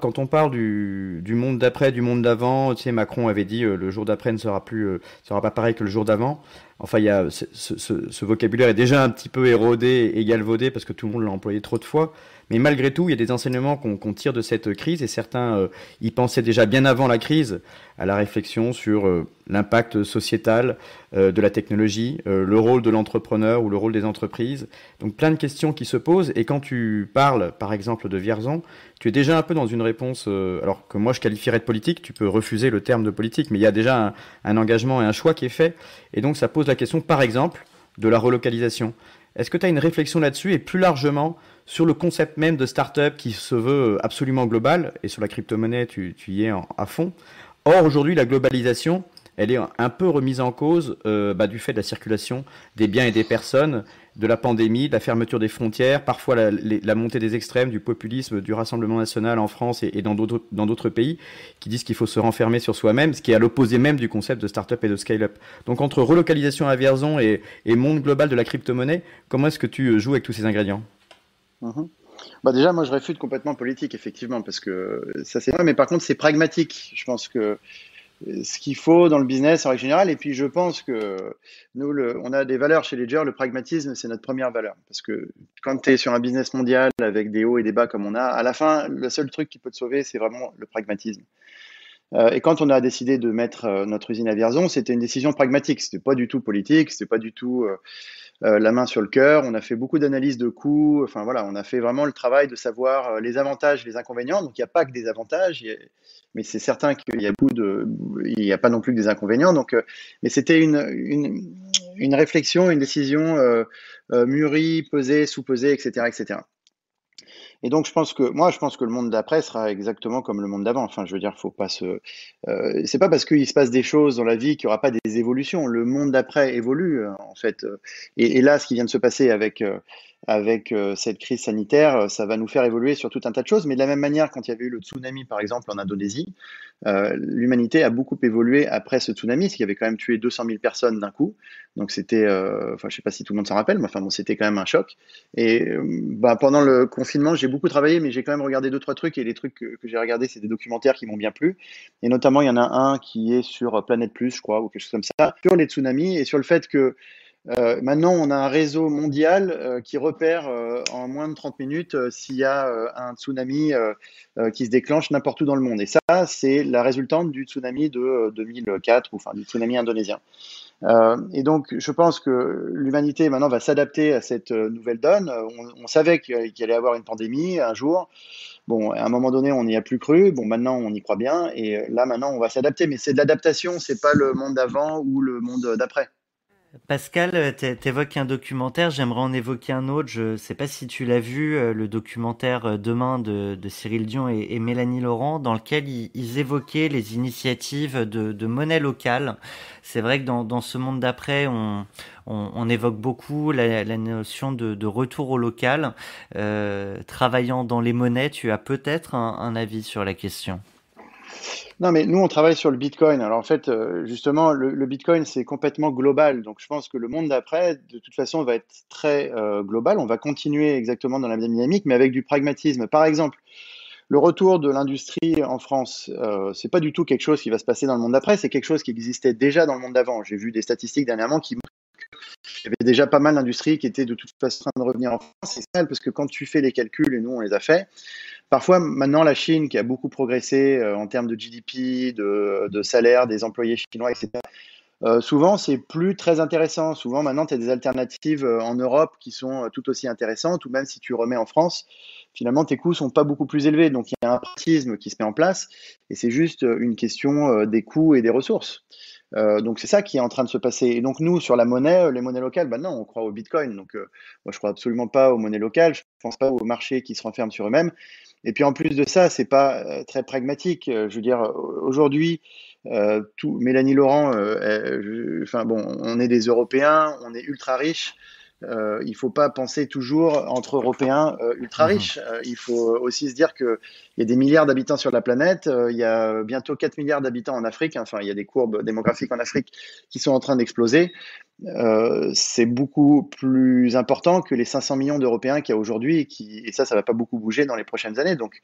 quand on parle du monde d'après, du monde d'avant, tu sais, Macron avait dit le jour d'après ne sera pas pareil que le jour d'avant. Enfin, il y a ce vocabulaire est déjà un petit peu érodé et galvaudé parce que tout le monde l'a employé trop de fois. Mais malgré tout, il y a des enseignements qu'on tire de cette crise et certains y pensaient déjà bien avant la crise à la réflexion sur l'impact sociétal de la technologie, le rôle de l'entrepreneur ou le rôle des entreprises. Donc plein de questions qui se posent et quand tu parles par exemple de Vierzon, tu es déjà un peu dans une réponse, alors que moi je qualifierais de politique, tu peux refuser le terme de politique, mais il y a déjà un engagement et un choix qui est fait et donc ça pose la question par exemple de la relocalisation. Est-ce que tu as une réflexion là-dessus et plus largement sur le concept même de start-up qui se veut absolument global et sur la crypto-monnaie, tu y es à fond. Or, aujourd'hui, la globalisation, elle est un peu remise en cause du fait de la circulation des biens et des personnes, de la pandémie, de la fermeture des frontières, parfois la montée des extrêmes, du populisme, du Rassemblement national en France et dans d'autres pays qui disent qu'il faut se renfermer sur soi-même, ce qui est à l'opposé même du concept de start-up et de scale-up. Donc entre relocalisation à Vierzon et monde global de la crypto-monnaie, comment est-ce que tu joues avec tous ces ingrédients ? Déjà, moi, je réfute complètement politique, effectivement, parce que ça, c'est vrai, mais par contre, c'est pragmatique. Je pense que ce qu'il faut dans le business en règle générale, et puis je pense que nous, on a des valeurs chez Ledger, le pragmatisme, c'est notre première valeur. Parce que quand tu es sur un business mondial avec des hauts et des bas comme on a, à la fin, le seul truc qui peut te sauver, c'est vraiment le pragmatisme. Et quand on a décidé de mettre notre usine à Vierzon, c'était une décision pragmatique. C'était pas du tout politique, c'était pas du tout la main sur le cœur. On a fait beaucoup d'analyses de coûts. Enfin voilà, on a fait vraiment le travail de savoir les avantages et les inconvénients. Donc il n'y a pas que des avantages, mais c'est certain qu'il y a il n'y a pas non plus que des inconvénients. Donc, mais c'était une réflexion, une décision mûrie, pesée, sous-pesée, etc., etc. Et donc, je pense que le monde d'après sera exactement comme le monde d'avant. Enfin, je veux dire, faut pas c'est pas parce qu'il se passe des choses dans la vie qu'il y aura pas des évolutions. Le monde d'après évolue, en fait. Et là, ce qui vient de se passer avec cette crise sanitaire, ça va nous faire évoluer sur tout un tas de choses. Mais de la même manière, quand il y avait eu le tsunami, par exemple, en Indonésie, l'humanité a beaucoup évolué après ce tsunami, ce qui avait quand même tué 200 000 personnes d'un coup. Donc c'était, je sais pas si tout le monde s'en rappelle, mais enfin bon, c'était quand même un choc. Et pendant le confinement, j'ai beaucoup travaillé, mais j'ai quand même regardé 2-3 trucs. Et les trucs que j'ai regardés, c'est des documentaires qui m'ont bien plu. Et notamment, il y en a un qui est sur Planète Plus, je crois, ou quelque chose comme ça, sur les tsunamis et sur le fait que maintenant, on a un réseau mondial qui repère en moins de 30 minutes s'il y a un tsunami qui se déclenche n'importe où dans le monde. Et ça, c'est la résultante du tsunami de 2004, ou enfin du tsunami indonésien. Et donc, je pense que l'humanité maintenant va s'adapter à cette nouvelle donne. On savait qu'il allait y avoir une pandémie un jour. Bon, à un moment donné, on n'y a plus cru. Bon, maintenant, on y croit bien. Et là, maintenant, on va s'adapter. Mais c'est de l'adaptation, c'est pas le monde d'avant ou le monde d'après. Pascal, t'évoques un documentaire, j'aimerais en évoquer un autre. Je sais pas si tu l'as vu, le documentaire Demain de Cyril Dion et Mélanie Laurent, dans lequel ils évoquaient les initiatives de monnaie locale. C'est vrai que dans ce monde d'après, on évoque beaucoup la notion de retour au local. Travaillant dans les monnaies, tu as peut-être un avis sur la question. Non, mais nous, on travaille sur le Bitcoin. Alors, en fait, justement, le Bitcoin, c'est complètement global. Donc, je pense que le monde d'après, de toute façon, va être très global. On va continuer exactement dans la même dynamique, mais avec du pragmatisme. Par exemple, le retour de l'industrie en France, c'est pas du tout quelque chose qui va se passer dans le monde d'après, c'est quelque chose qui existait déjà dans le monde d'avant. J'ai vu des statistiques dernièrement qui montrent qu'il y avait déjà pas mal d'industries qui étaient de toute façon en train de revenir en France. C'est ça, parce que quand tu fais les calculs, et nous, on les a fait, parfois, maintenant, la Chine, qui a beaucoup progressé en termes de GDP, de salaire des employés chinois, etc., souvent, c'est plus très intéressant. Souvent, maintenant, tu as des alternatives en Europe qui sont tout aussi intéressantes, ou même si tu remets en France, finalement, tes coûts sont pas beaucoup plus élevés. Donc, il y a un pragmatisme qui se met en place, et c'est juste une question des coûts et des ressources. Donc, c'est ça qui est en train de se passer. Et donc, nous, sur la monnaie, les monnaies locales, non, on croit au Bitcoin. Donc, moi, je crois absolument pas aux monnaies locales. Je pense pas aux marchés qui se renferment sur eux-mêmes. Et puis en plus de ça, c'est pas très pragmatique. Je veux dire, aujourd'hui, Mélanie Laurent, on est des Européens, on est ultra riches. Il faut pas penser toujours entre Européens ultra riches. Il faut aussi se dire qu'il y a des milliards d'habitants sur la planète. Il y a bientôt 4 milliards d'habitants en Afrique. Enfin, il y a des courbes démographiques en Afrique qui sont en train d'exploser. C'est beaucoup plus important que les 500 millions d'Européens qu'il y a aujourd'hui, et ça va pas beaucoup bouger dans les prochaines années. Donc,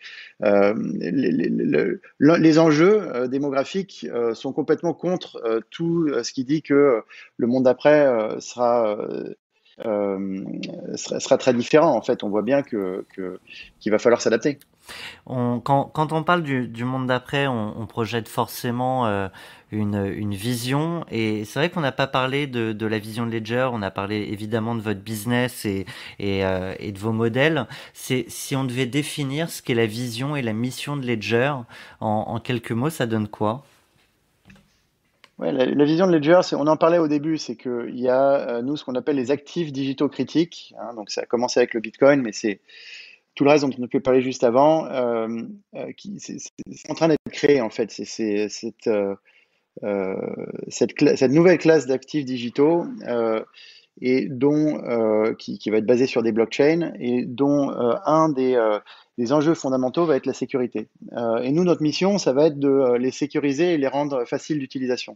les enjeux démographiques sont complètement contre tout ce qui dit que le monde d'après sera très différent. En fait, on voit bien qu'il va falloir s'adapter. Quand on parle du monde d'après, on projette forcément une vision, et c'est vrai qu'on n'a pas parlé de la vision de Ledger. On a parlé évidemment de votre business et de vos modèles. Si on devait définir ce qu'est la vision et la mission de Ledger en quelques mots, ça donne quoi? Ouais, la vision de Ledger, on en parlait au début, c'est qu'il y a, nous, ce qu'on appelle les actifs digitaux critiques. Donc, ça a commencé avec le Bitcoin, mais c'est tout le reste dont on a pu parler juste avant, c'est en train d'être créé, en fait. C'est cette nouvelle classe d'actifs digitaux et qui va être basée sur des blockchains, et dont un des enjeux fondamentaux va être la sécurité. Et nous, notre mission, ça va être de les sécuriser et les rendre faciles d'utilisation.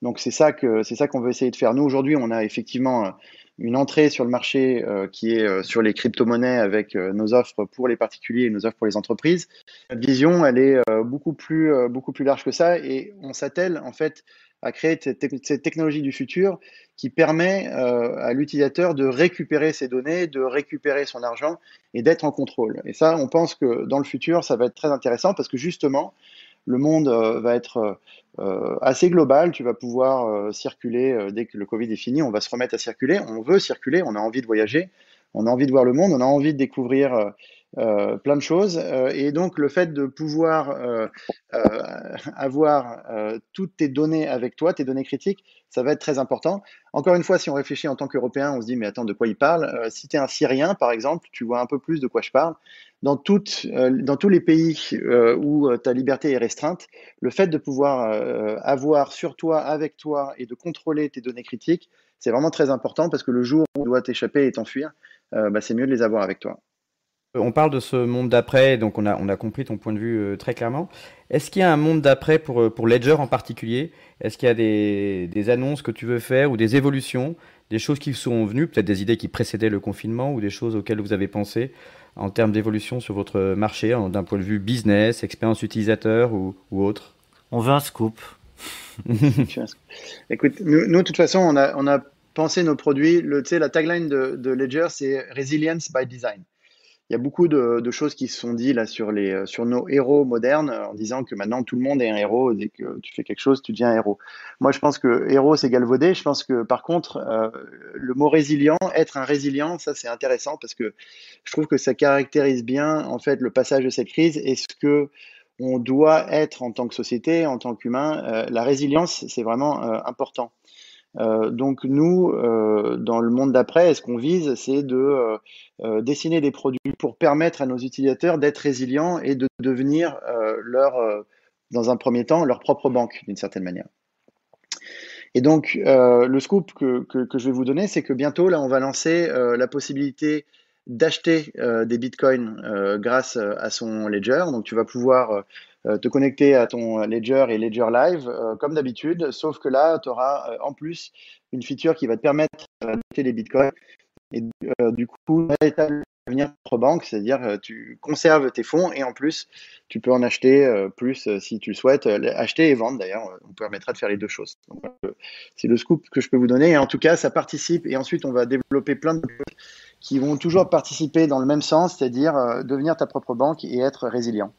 Donc c'est ça qu'on veut essayer de faire. Nous, aujourd'hui, on a effectivement une entrée sur le marché qui est sur les crypto-monnaies avec nos offres pour les particuliers et nos offres pour les entreprises. Notre vision, elle est beaucoup plus large que ça, et on s'attelle en fait à créer cette technologie du futur qui permet à l'utilisateur de récupérer ses données, de récupérer son argent et d'être en contrôle. Et ça, on pense que dans le futur, ça va être très intéressant, parce que justement, le monde va être assez global. Tu vas pouvoir circuler dès que le Covid est fini. On va se remettre à circuler. On veut circuler. On a envie de voyager. On a envie de voir le monde. On a envie de découvrir plein de choses. Et donc, le fait de pouvoir avoir toutes tes données avec toi, tes données critiques, ça va être très important. Encore une fois, si on réfléchit en tant qu'Européen, on se dit, mais attends, de quoi il parle? Si tu es un Syrien, par exemple, tu vois un peu plus de quoi je parle. Dans tous les pays où ta liberté est restreinte, le fait de pouvoir avoir sur toi, avec toi, et de contrôler tes données critiques, c'est vraiment très important, parce que le jour où tu dois t'échapper et t'enfuir, c'est mieux de les avoir avec toi. On parle de ce monde d'après, donc on a compris ton point de vue très clairement. Est-ce qu'il y a un monde d'après pour Ledger en particulier? Est-ce qu'il y a des annonces que tu veux faire, ou des évolutions, des choses qui sont venues, peut-être des idées qui précédaient le confinement, ou des choses auxquelles vous avez pensé en termes d'évolution sur votre marché, d'un point de vue business, expérience utilisateur ou autre? On veut un scoop. Écoute, nous, de toute façon, on a pensé nos produits. La tagline de Ledger, c'est Resilience by Design. Il y a beaucoup de choses qui se sont dites là sur nos héros modernes, en disant que maintenant tout le monde est un héros. Dès que tu fais quelque chose, tu deviens un héros. Moi, je pense que héros, c'est galvaudé. Je pense que par contre, le mot résilient, être un résilient, ça c'est intéressant, parce que je trouve que ça caractérise bien en fait le passage de cette crise et ce que on doit être en tant que société, en tant qu'humain. La résilience, c'est vraiment important. Donc nous, dans le monde d'après, ce qu'on vise, c'est de dessiner des produits pour permettre à nos utilisateurs d'être résilients et de devenir dans un premier temps, leur propre banque, d'une certaine manière. Et donc, le scoop que je vais vous donner, c'est que bientôt, là, on va lancer la possibilité d'acheter des bitcoins grâce à son ledger. Donc tu vas pouvoir te connecter à ton ledger et ledger live comme d'habitude, sauf que là, tu auras en plus une feature qui va te permettre d'acheter les bitcoins. Et du coup, l'état de devenir votre banque, c'est-à-dire tu conserves tes fonds et en plus, tu peux en acheter plus si tu le souhaites, acheter et vendre d'ailleurs. On permettra de faire les deux choses. Donc, c'est le scoop que je peux vous donner. Et en tout cas, ça participe. Et ensuite, on va développer plein de choses qui vont toujours participer dans le même sens, c'est-à-dire devenir ta propre banque et être résilient.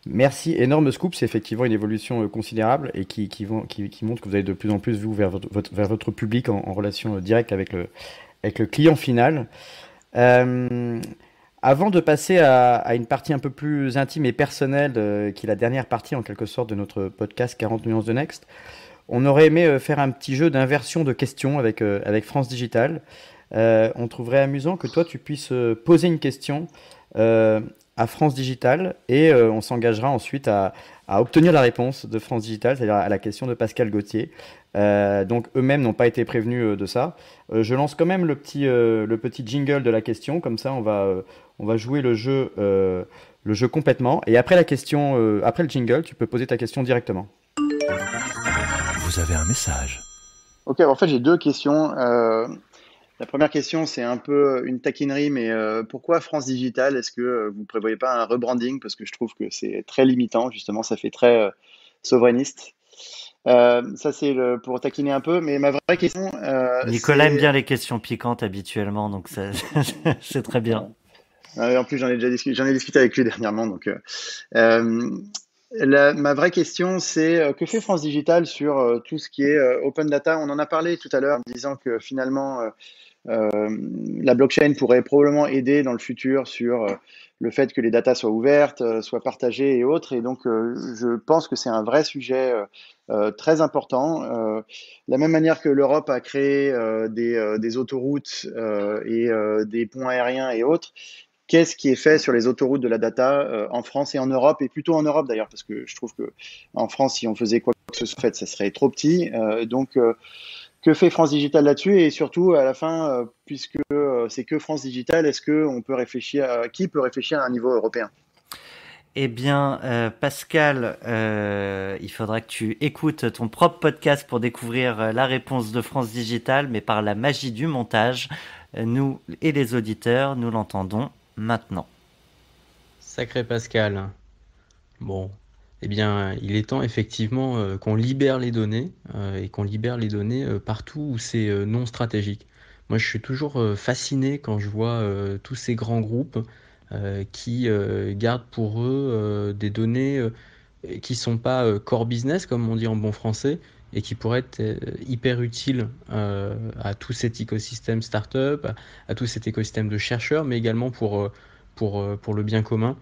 Merci, énorme scoop, c'est effectivement une évolution considérable et qui montre que vous allez de plus en plus vous vers votre public en relation directe avec le client final. Avant de passer à une partie un peu plus intime et personnelle, qui est la dernière partie en quelque sorte de notre podcast 40 nuances de Next, on aurait aimé faire un petit jeu d'inversion de questions avec France Digital. On trouverait amusant que toi tu puisses poser une question à France Digital et on s'engagera ensuite à obtenir la réponse de France Digital, c'est-à-dire à la question de Pascal Gauthier. Donc eux-mêmes n'ont pas été prévenus de ça. Je lance quand même le petit jingle de la question, comme ça on va jouer le jeu complètement. Et après la question, après le jingle, tu peux poser ta question directement. Vous avez un message. Ok, en fait j'ai deux questions. La première question, c'est un peu une taquinerie, mais pourquoi France Digital? Est-ce que vous ne prévoyez pas un rebranding? Parce que je trouve que c'est très limitant, justement, ça fait très souverainiste. Ça, c'est pour taquiner un peu, mais ma vraie question... Nicolas aime bien les questions piquantes habituellement, donc c'est très bien. En plus, j'en ai discuté avec lui dernièrement. Donc, ma vraie question, c'est que fait France Digital sur tout ce qui est open data? On en a parlé tout à l'heure en disant que finalement... la blockchain pourrait probablement aider dans le futur sur le fait que les datas soient ouvertes, soient partagées et autres. Et donc, je pense que c'est un vrai sujet très important. De la même manière que l'Europe a créé des autoroutes et des ponts aériens et autres, qu'est-ce qui est fait sur les autoroutes de la data en France et en Europe, et plutôt en Europe d'ailleurs, parce que je trouve que en France, si on faisait quoi que ce soit, ça serait trop petit. Donc, que fait France Digital là-dessus? Et surtout, à la fin, puisque c'est que France Digital, est-ce qu'on peut réfléchir qui peut réfléchir à un niveau européen? Eh bien, Pascal, il faudra que tu écoutes ton propre podcast pour découvrir la réponse de France Digital, mais par la magie du montage, nous et les auditeurs, nous l'entendons maintenant. Sacré Pascal. Bon, eh bien, il est temps effectivement qu'on libère les données et qu'on libère les données partout où c'est non stratégique. Moi, je suis toujours fasciné quand je vois tous ces grands groupes qui gardent pour eux des données qui sont pas core business, comme on dit en bon français, et qui pourraient être hyper utiles à tout cet écosystème startup, à tout cet écosystème de chercheurs, mais également pour le bien commun.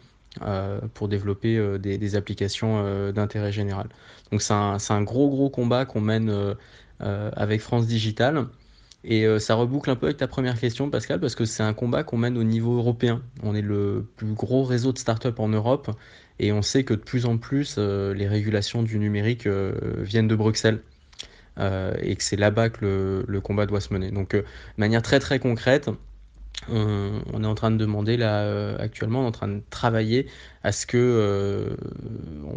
Pour développer des applications d'intérêt général. Donc c'est un gros combat qu'on mène avec France Digital. Et ça reboucle un peu avec ta première question, Pascal, parce que c'est un combat qu'on mène au niveau européen. On est le plus gros réseau de startups en Europe et on sait que de plus en plus, les régulations du numérique viennent de Bruxelles. Et que c'est là-bas que le combat doit se mener. Donc de manière très très concrète, on est en train de demander là actuellement, on est en train de travailler à ce que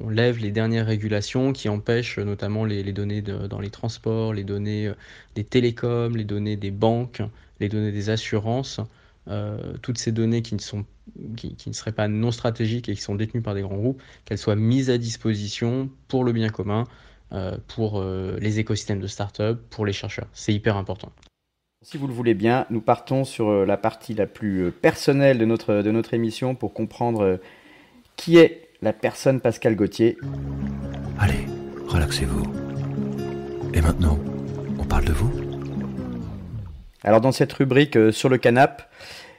on lève les dernières régulations qui empêchent notamment les données dans les transports, les données des télécoms, les données des banques, les données des assurances, toutes ces données qui ne seraient pas non stratégiques et qui sont détenues par des grands groupes, qu'elles soient mises à disposition pour le bien commun, pour les écosystèmes de start-up, pour les chercheurs. C'est hyper important. Si vous le voulez bien, nous partons sur la partie la plus personnelle de notre émission pour comprendre qui est la personne Pascal Gauthier. Allez, relaxez-vous. Et maintenant, on parle de vous? Alors dans cette rubrique sur le canapé,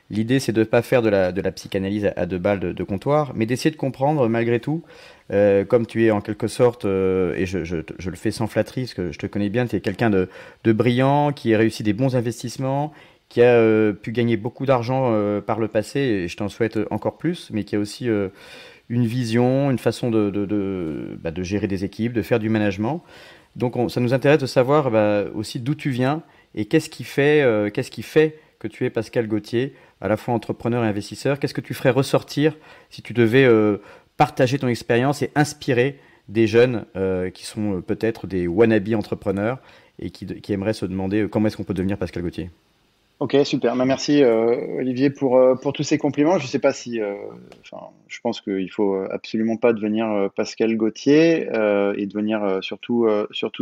l'idée c'est de ne pas faire de la psychanalyse à 2 balles de comptoir, mais d'essayer de comprendre malgré tout, comme tu es en quelque sorte, et je le fais sans flatterie, parce que je te connais bien, tu es quelqu'un de brillant, qui a réussi des bons investissements, qui a pu gagner beaucoup d'argent par le passé, et je t'en souhaite encore plus, mais qui a aussi une vision, une façon de gérer des équipes, de faire du management. Donc ça nous intéresse de savoir aussi d'où tu viens, et qu'est-ce qui fait que tu es, Pascal Gauthier, à la fois entrepreneur et investisseur. Qu'est-ce que tu ferais ressortir si tu devais partager ton expérience et inspirer des jeunes qui sont peut-être des wannabe entrepreneurs et qui aimeraient se demander comment est-ce qu'on peut devenir Pascal Gauthier? Ok, super. Merci Olivier pour tous ces compliments. Je sais pas si, je pense qu'il faut absolument pas devenir Pascal Gauthier et devenir surtout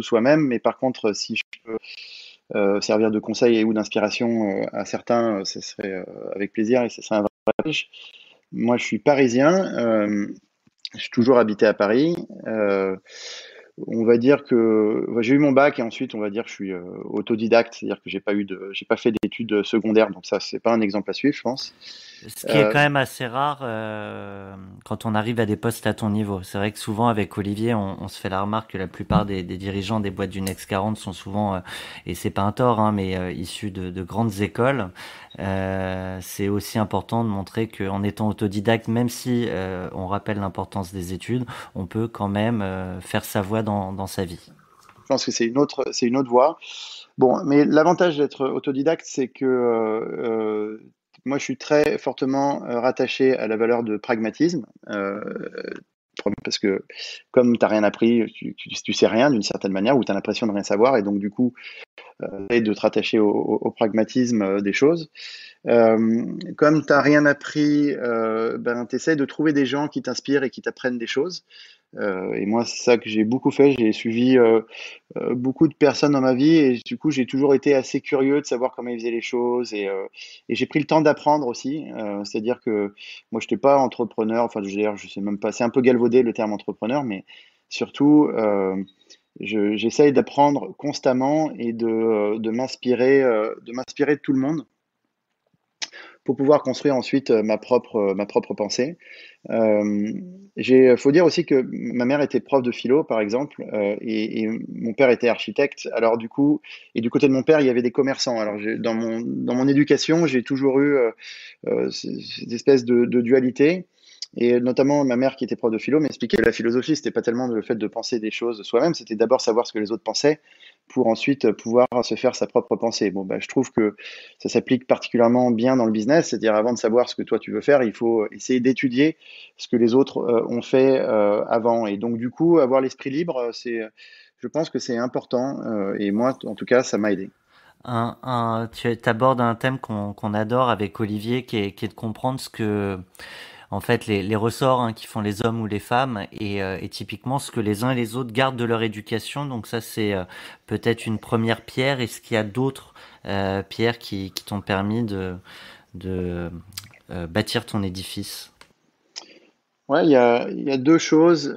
soi-même. Mais par contre, si je peux servir de conseil et ou d'inspiration à certains, ce serait avec plaisir et ce serait un vrai privilège. Moi, je suis parisien. J'ai toujours habité à Paris. On va dire que j'ai eu mon bac et ensuite on va dire que je suis autodidacte, c'est-à-dire que j'ai pas fait d'études secondaires, donc ça c'est pas un exemple à suivre, je pense. Ce qui est quand même assez rare quand on arrive à des postes à ton niveau. C'est vrai que souvent avec Olivier, on se fait la remarque que la plupart des dirigeants des boîtes du Next 40 sont souvent, et c'est pas un tort, hein, mais issus de grandes écoles. C'est aussi important de montrer qu'en étant autodidacte, même si on rappelle l'importance des études, on peut quand même faire sa voie dans sa vie. Je pense que c'est une autre voie. Bon, mais l'avantage d'être autodidacte, c'est que moi, je suis très fortement rattaché à la valeur de pragmatisme, parce que comme tu n'as rien appris, tu sais rien d'une certaine manière, ou tu as l'impression de rien savoir, et donc du coup, de te rattacher au pragmatisme des choses. Comme tu n'as rien appris, tu essaies de trouver des gens qui t'inspirent et qui t'apprennent des choses. Et moi, c'est ça que j'ai beaucoup fait. J'ai suivi beaucoup de personnes dans ma vie et du coup, j'ai toujours été assez curieux de savoir comment ils faisaient les choses et j'ai pris le temps d'apprendre aussi. C'est-à-dire que moi, je n'étais pas entrepreneur. Enfin, je sais même pas. C'est un peu galvaudé le terme entrepreneur, mais surtout, j'essaye d'apprendre constamment et de m'inspirer de tout le monde pour pouvoir construire ensuite ma propre pensée. Faut dire aussi que ma mère était prof de philo, par exemple, et mon père était architecte. Alors du coup, et du côté de mon père, il y avait des commerçants. Alors dans mon éducation, j'ai toujours eu cette espèce de dualité. Et notamment, ma mère, qui était prof de philo, m'expliquait que la philosophie, c'était pas tellement le fait de penser des choses soi-même, c'était d'abord savoir ce que les autres pensaient pour ensuite pouvoir se faire sa propre pensée. Bon, je trouve que ça s'applique particulièrement bien dans le business, c'est-à-dire avant de savoir ce que toi tu veux faire, il faut essayer d'étudier ce que les autres ont fait avant. Et donc, du coup, avoir l'esprit libre, je pense que c'est important. Et moi, en tout cas, ça m'a aidé. Tu abordes un thème qu'on adore avec Olivier, qui est de comprendre ce que... En fait, les ressorts qui font les hommes ou les femmes et typiquement ce que les uns et les autres gardent de leur éducation. Donc ça, c'est peut-être une première pierre. Est-ce qu'il y a d'autres pierres qui t'ont permis de bâtir ton édifice? Ouais, il y a deux choses.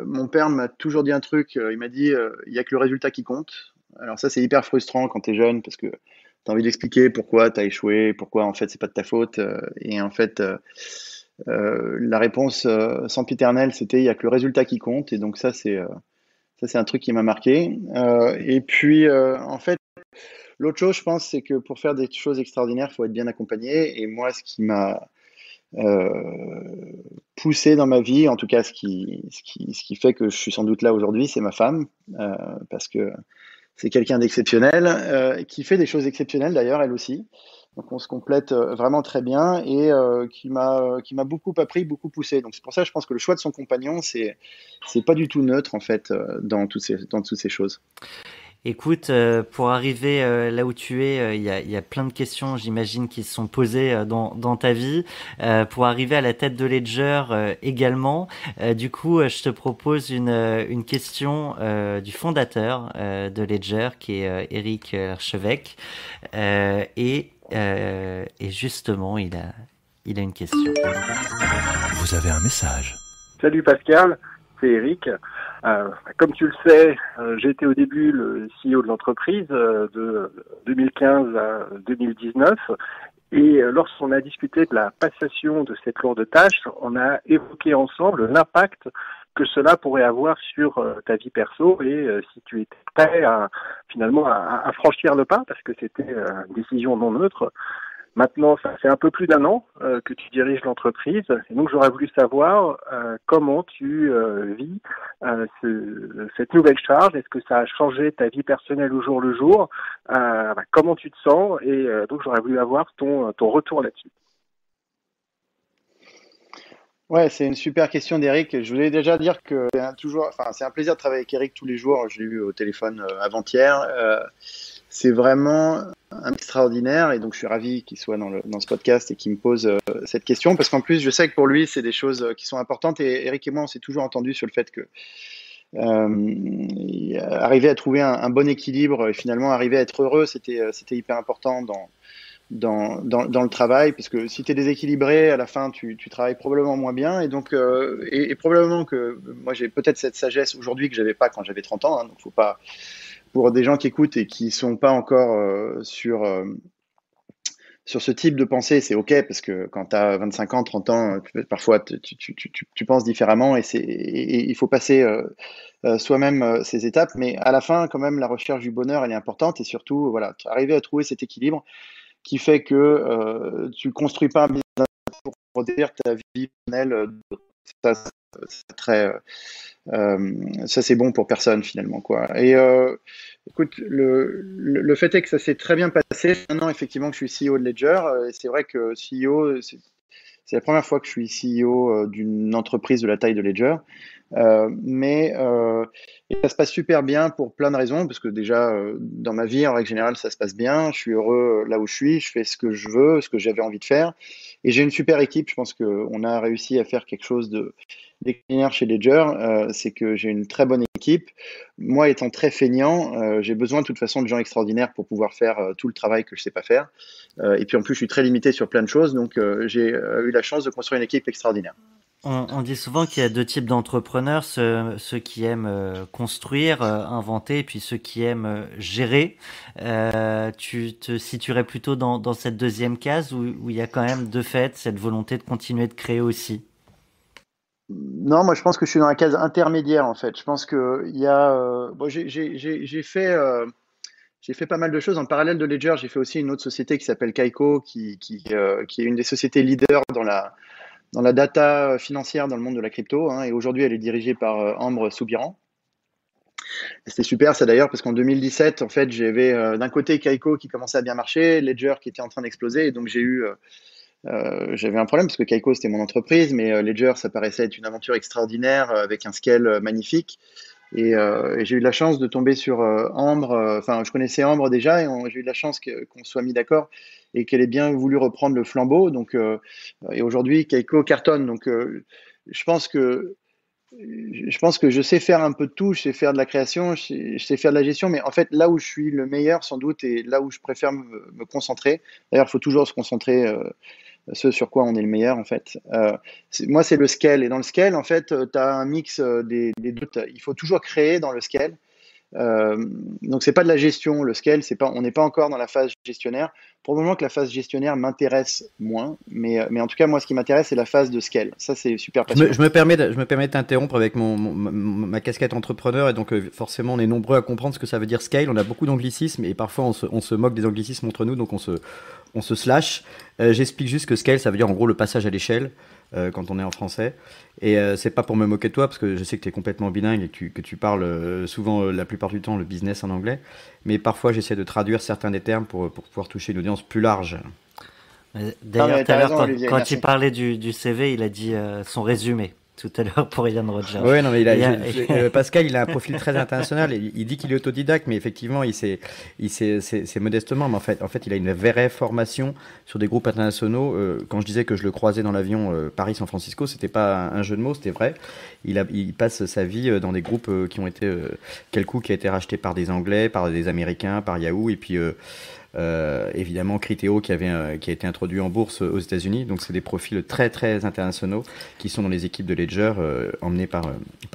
Mon père m'a toujours dit un truc. Il m'a dit, il y a que le résultat qui compte. Alors ça, c'est hyper frustrant quand tu es jeune parce que tu as envie d'expliquer pourquoi tu as échoué, pourquoi en fait c'est pas de ta faute. Et en fait... la réponse sempiternelle, c'était il n'y a que le résultat qui compte. Et donc ça, c'est un truc qui m'a marqué. Et puis, en fait, l'autre chose, je pense, c'est que pour faire des choses extraordinaires, il faut être bien accompagné. Et moi, ce qui m'a poussé dans ma vie, en tout cas, ce qui fait que je suis sans doute là aujourd'hui, c'est ma femme, parce que c'est quelqu'un d'exceptionnel, qui fait des choses exceptionnelles d'ailleurs, elle aussi. Donc on se complète vraiment très bien et qui m'a beaucoup appris, beaucoup poussé. Donc c'est pour ça que je pense que le choix de son compagnon, c'est pas du tout neutre en fait dans toutes ces choses. Écoute, pour arriver là où tu es, il y a plein de questions, j'imagine, qui se sont posées dans ta vie. Pour arriver à la tête de Ledger également, du coup, je te propose une question du fondateur de Ledger, qui est Eric Archevêque, et justement, il a une question. Vous avez un message. Salut Pascal, c'est Eric. Comme tu le sais, j'ai été au début le CEO de l'entreprise de 2015 à 2019. Et lorsqu'on a discuté de la passation de cette lourde tâche, on a évoqué ensemble l'impact que cela pourrait avoir sur ta vie perso et si tu étais prêt à franchir le pas, parce que c'était une décision non neutre, Maintenant, ça fait un peu plus d'1 an que tu diriges l'entreprise, et donc j'aurais voulu savoir comment tu vis cette nouvelle charge. Est-ce que ça a changé ta vie personnelle au jour le jour? Comment tu te sens? Et donc j'aurais voulu avoir ton retour là-dessus. Ouais, c'est une super question d'Eric. Je voulais déjà dire que c'est un plaisir de travailler avec Eric tous les jours. Je l'ai eu au téléphone avant-hier. C'est vraiment extraordinaire et donc je suis ravi qu'il soit dans ce podcast et qu'il me pose cette question parce qu'en plus je sais que pour lui c'est des choses qui sont importantes et Eric et moi on s'est toujours entendu sur le fait que arriver à trouver un bon équilibre et finalement arriver à être heureux c'était hyper important dans le travail, parce que si tu es déséquilibré, à la fin, tu travailles probablement moins bien. Et donc, et probablement que moi, j'ai peut-être cette sagesse aujourd'hui que j'avais pas quand j'avais 30 ans. Hein, donc, faut pas, pour des gens qui écoutent et qui sont pas encore sur ce type de pensée, c'est OK, parce que quand tu as 25 ans, 30 ans, parfois, tu penses différemment et il faut passer soi-même ces étapes. Mais à la fin, quand même, la recherche du bonheur, elle est importante et surtout, voilà, arriver à trouver cet équilibre qui fait que tu construis pas un business pour dire ta vie personnelle. Ça c'est bon pour personne finalement quoi. Et écoute, le fait est que ça s'est très bien passé. Maintenant effectivement que je suis CEO de Ledger, et c'est vrai que CEO c'est la première fois que je suis CEO d'une entreprise de la taille de Ledger. Et ça se passe super bien pour plein de raisons, parce que déjà, dans ma vie, en règle générale, ça se passe bien. Je suis heureux là où je suis, je fais ce que je veux, ce que j'avais envie de faire. Et j'ai une super équipe. Je pense qu'on a réussi à faire quelque chose d'extraordinaire chez Ledger. C'est que j'ai une très bonne équipe. Moi, étant très feignant, j'ai besoin de toute façon de gens extraordinaires pour pouvoir faire tout le travail que je sais pas faire. Et puis en plus, je suis très limité sur plein de choses. Donc, j'ai eu la chance de construire une équipe extraordinaire. On dit souvent qu'il y a deux types d'entrepreneurs, ceux qui aiment construire, inventer, et puis ceux qui aiment gérer. Tu te situerais plutôt dans cette deuxième case où il y a quand même de fait cette volonté de continuer de créer aussi? Non, moi je pense que je suis dans la case intermédiaire en fait. Je pense que il y a, j'ai fait pas mal de choses en parallèle de Ledger. J'ai fait aussi une autre société qui s'appelle Kaiko, qui est une des sociétés leaders dans la data financière dans le monde de la crypto, hein, et aujourd'hui elle est dirigée par Ambre Soubiran. C'était super ça d'ailleurs parce qu'en 2017 en fait j'avais d'un côté Kaiko qui commençait à bien marcher, Ledger qui était en train d'exploser, et donc j'avais un problème parce que Kaiko c'était mon entreprise, mais Ledger ça paraissait être une aventure extraordinaire avec un scale magnifique. Et j'ai eu de la chance de tomber sur Ambre. Enfin, je connaissais Ambre déjà, et j'ai eu de la chance qu'on soit mis d'accord et qu'elle ait bien voulu reprendre le flambeau. Donc, et aujourd'hui, Kaiko cartonne. Donc, je pense que je sais faire un peu de tout. Je sais faire de la création, je sais faire de la gestion. Mais en fait, là où je suis le meilleur, sans doute, et là où je préfère me concentrer. D'ailleurs, il faut toujours se concentrer. Ce sur quoi on est le meilleur en fait. Moi c'est le scale, et dans le scale en fait tu as un mix des deux. Il faut toujours créer dans le scale, donc c'est pas de la gestion, le scale, c'est pas, on n'est pas encore dans la phase gestionnaire. Probablement que la phase gestionnaire m'intéresse moins, mais en tout cas moi ce qui m'intéresse c'est la phase de scale. Ça c'est super passionnant. Je me permets de t'interrompre avec ma casquette entrepreneur, et donc forcément on est nombreux à comprendre ce que ça veut dire scale. On a beaucoup d'anglicismes et parfois on se moque des anglicismes entre nous, donc on se slash. J'explique juste que scale, ça veut dire en gros le passage à l'échelle quand on est en français. Et c'est pas pour me moquer de toi, parce que je sais que tu es complètement bilingue et que tu parles souvent, la plupart du temps, le business en anglais. Mais parfois, j'essaie de traduire certains des termes pour pouvoir toucher une audience plus large. D'ailleurs, tout à l'heure, quand il parlait du CV, il a dit son résumé. Tout à l'heure pour Ian Rogers. Oui, non, mais Pascal, il a un profil très international. Il dit qu'il est autodidacte, mais effectivement, c'est modestement. Mais en fait, il a une vraie formation sur des groupes internationaux. Quand je disais que je le croisais dans l'avion Paris-San Francisco, c'était pas un jeu de mots, c'était vrai. Il passe sa vie dans des groupes qui ont été, Kelku qui a été racheté par des Anglais, par des Américains, par Yahoo, et puis évidemment Criteo qui a été introduit en bourse aux États-Unis. Donc c'est des profils très très internationaux qui sont dans les équipes de Ledger emmenés par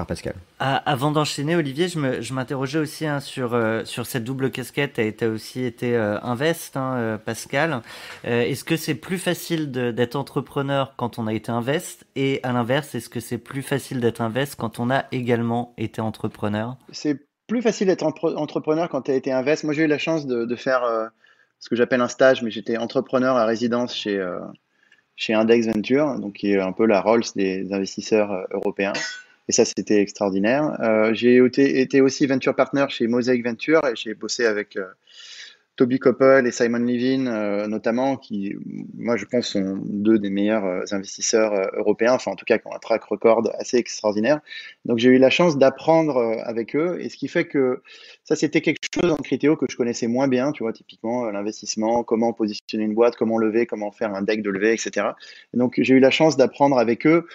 Pascal. Avant d'enchaîner, Olivier, je m'interrogeais aussi sur cette double casquette. Tu as aussi été invest, Pascal. Est-ce que c'est plus facile d'être entrepreneur quand on a été invest, et à l'inverse, est-ce que c'est plus facile d'être invest quand on a également été entrepreneur? C'est plus facile d'être entrepreneur quand tu as été invest. Moi j'ai eu la chance de faire ce que j'appelle un stage, mais j'étais entrepreneur à résidence chez Index Venture, donc qui est un peu la Rolls des investisseurs européens. Et ça, c'était extraordinaire. J'ai été aussi venture partner chez Mosaic Venture et j'ai bossé avec Toby Koppel et Simon Levin, notamment, qui, moi, je pense, sont deux des meilleurs investisseurs européens, enfin, en tout cas, qui ont un track record assez extraordinaire. Donc, j'ai eu la chance d'apprendre avec eux, et ce qui fait que ça, c'était quelque chose en Criteo que je connaissais moins bien, tu vois, typiquement, l'investissement, comment positionner une boîte, comment lever, comment faire un deck de levée, etc. Et donc, j'ai eu la chance d'apprendre avec eux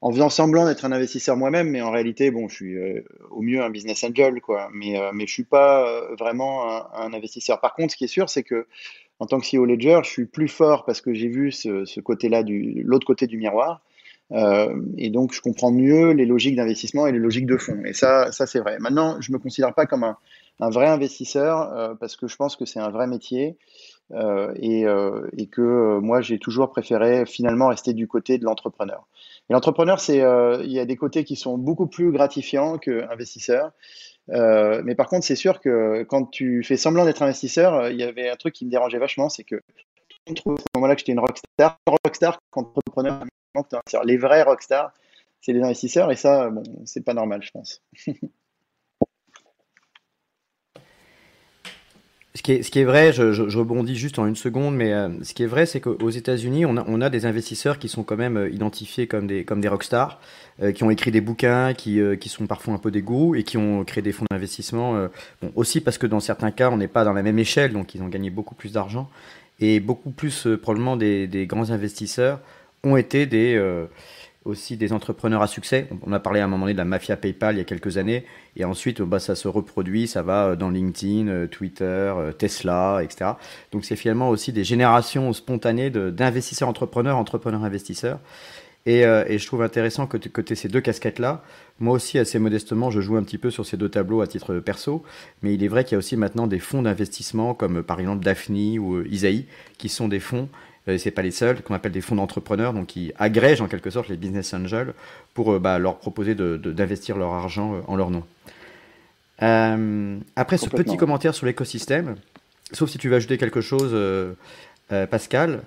en faisant semblant d'être un investisseur moi-même, mais en réalité, bon, je suis au mieux un business angel, quoi. Mais je suis pas vraiment un investisseur. Par contre, ce qui est sûr, c'est que en tant que CEO Ledger, je suis plus fort parce que j'ai vu ce côté-là, l'autre côté du miroir. Et donc, je comprends mieux les logiques d'investissement et les logiques de fonds. Et ça c'est vrai. Maintenant, je me considère pas comme un vrai investisseur parce que je pense que c'est un vrai métier. Et que moi, j'ai toujours préféré finalement rester du côté de l'entrepreneur. Et l'entrepreneur, il y a des côtés qui sont beaucoup plus gratifiants qu'investisseur. Mais par contre, c'est sûr que quand tu fais semblant d'être investisseur, il y avait un truc qui me dérangeait vachement, c'est que on trouve à ce moment-là que j'étais une rockstar qu'entrepreneur. Les vrais rockstars, c'est les investisseurs, et ça, bon, c'est pas normal, je pense. Ce qui est vrai, je rebondis juste en une seconde, mais ce qui est vrai, c'est qu'aux États-Unis, on a des investisseurs qui sont quand même identifiés comme des rockstars, qui ont écrit des bouquins, qui sont parfois un peu des gourous et qui ont créé des fonds d'investissement. Bon, aussi parce que dans certains cas, on n'est pas dans la même échelle, donc ils ont gagné beaucoup plus d'argent. Et beaucoup plus, probablement, des grands investisseurs ont été aussi des entrepreneurs à succès. On a parlé à un moment donné de la mafia PayPal il y a quelques années, et ensuite ça se reproduit, ça va dans LinkedIn, Twitter, Tesla, etc. Donc c'est finalement aussi des générations spontanées d'investisseurs entrepreneurs, entrepreneurs investisseurs. Et je trouve intéressant que tu aies ces deux casquettes-là. Moi aussi, assez modestement, je joue un petit peu sur ces deux tableaux à titre perso, mais il est vrai qu'il y a aussi maintenant des fonds d'investissement comme par exemple Daphne ou Isaïe, qui sont des fonds, c'est pas les seuls, qu'on appelle des fonds d'entrepreneurs, donc qui agrègent en quelque sorte les business angels pour leur proposer d'investir leur argent en leur nom. Après ce petit commentaire sur l'écosystème, sauf si tu veux ajouter quelque chose, Pascal,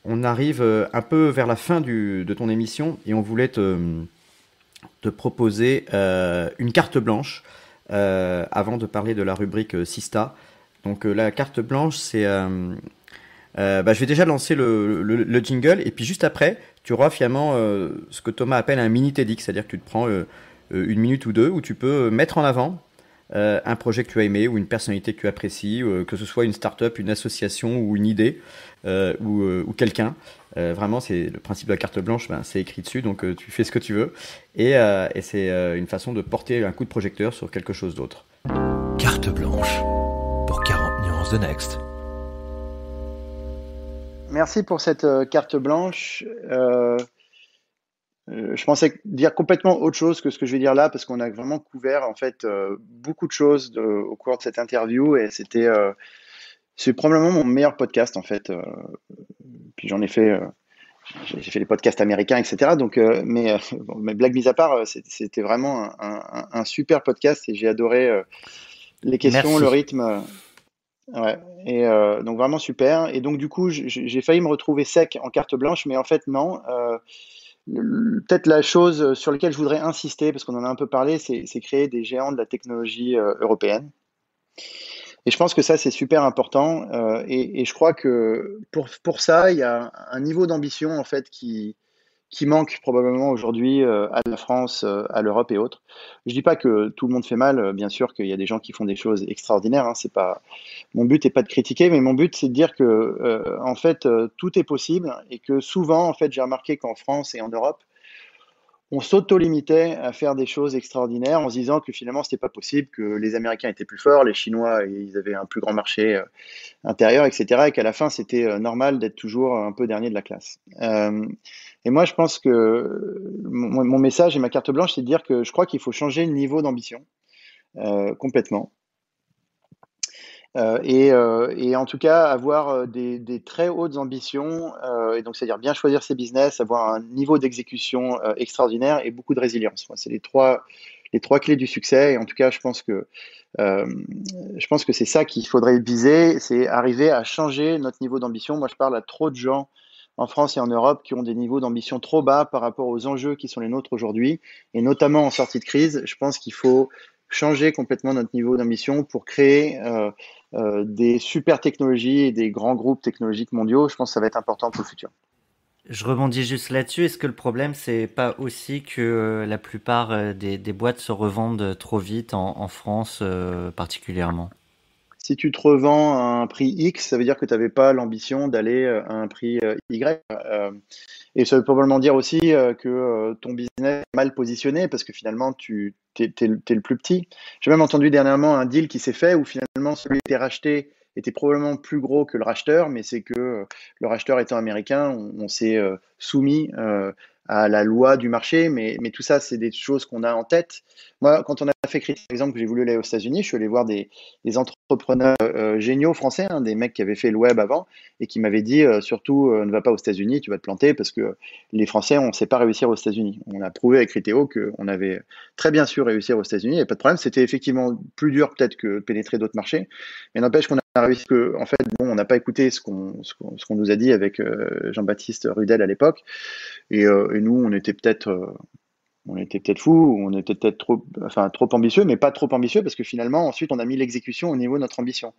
on arrive un peu vers la fin de ton émission et on voulait te proposer une carte blanche avant de parler de la rubrique Sista. Donc la carte blanche, c'est... je vais déjà lancer le jingle et puis juste après, tu auras finalement ce que Thomas appelle un mini TEDx, c'est-à-dire que tu te prends une minute ou deux où tu peux mettre en avant un projet que tu as aimé ou une personnalité que tu apprécies, que ce soit une start-up, une association ou une idée ou quelqu'un. Vraiment, c'est le principe de la carte blanche, c'est écrit dessus, donc tu fais ce que tu veux. Et c'est une façon de porter un coup de projecteur sur quelque chose d'autre. Carte blanche pour 40 nuances de Next. Merci pour cette carte blanche. Je pensais dire complètement autre chose que ce que je vais dire là, parce qu'on a vraiment couvert en fait beaucoup de choses au cours de cette interview, et c'est probablement mon meilleur podcast en fait. Puis j'en ai fait, j'ai fait les podcasts américains, etc. Donc, mais blague mise à part, c'était vraiment un super podcast et j'ai adoré les questions, Merci. le rythme. Ouais. Et donc vraiment super. Et donc du coup, j'ai failli me retrouver sec en carte blanche, mais en fait non. Peut-être la chose sur laquelle je voudrais insister, parce qu'on en a un peu parlé, c'est créer des géants de la technologie européenne. Et je pense que ça, c'est super important. Et je crois que pour ça, il y a un niveau d'ambition en fait qui manque probablement aujourd'hui à la France, à l'Europe et autres. Je dis pas que tout le monde fait mal, bien sûr qu'il y a des gens qui font des choses extraordinaires. Hein, c'est pas mon but n'est pas de critiquer, mais mon but c'est de dire que en fait tout est possible et que souvent en fait j'ai remarqué qu'en France et en Europe on s'auto-limitait à faire des choses extraordinaires en se disant que finalement c'était pas possible, que les Américains étaient plus forts, les Chinois ils avaient un plus grand marché intérieur, etc. Et qu'à la fin c'était normal d'être toujours un peu dernier de la classe. Et moi je pense que mon message et ma carte blanche c'est de dire que je crois qu'il faut changer le niveau d'ambition complètement. Et en tout cas avoir des très hautes ambitions, et donc c'est-à-dire bien choisir ses business, avoir un niveau d'exécution extraordinaire et beaucoup de résilience. C'est les trois les 3 clés du succès. Et en tout cas, je pense que c'est ça qu'il faudrait viser, c'est arriver à changer notre niveau d'ambition. Moi, je parle à trop de gens en France et en Europe qui ont des niveaux d'ambition trop bas par rapport aux enjeux qui sont les nôtres aujourd'hui, et notamment en sortie de crise. Je pense qu'il faut changer complètement notre niveau d'ambition pour créer des super technologies et des grands groupes technologiques mondiaux. Je pense que ça va être important pour le futur. Je rebondis juste là-dessus. Est-ce que le problème, c'est pas aussi que la plupart des boîtes se revendent trop vite en France particulièrement? Si tu te revends à un prix X, ça veut dire que tu n'avais pas l'ambition d'aller à un prix Y. Et ça veut probablement dire aussi que ton business est mal positionné parce que finalement, tu es le plus petit. J'ai même entendu dernièrement un deal qui s'est fait où finalement celui qui était racheté était probablement plus gros que le racheteur, mais c'est que le racheteur étant américain, on s'est soumis à la loi du marché, mais tout ça, c'est des choses qu'on a en tête. Moi, quand on a fait Critéo, par exemple, que j'ai voulu aller aux États-Unis, je suis allé voir des entrepreneurs géniaux français, hein, des mecs qui avaient fait le web avant et qui m'avaient dit surtout ne va pas aux États-Unis, tu vas te planter parce que les Français, on ne sait pas réussir aux États-Unis. On a prouvé avec Critéo qu'on avait très bien su réussir aux États-Unis, il n'y a pas de problème. C'était effectivement plus dur peut-être que pénétrer d'autres marchés, mais n'empêche qu'on a réussi que, en fait, bon, on n'a pas écouté ce qu'on nous a dit avec Jean-Baptiste Rudel à l'époque, et nous, on était peut-être fous, on était peut-être trop ambitieux, mais pas trop ambitieux parce que finalement, ensuite, on a mis l'exécution au niveau de notre ambition.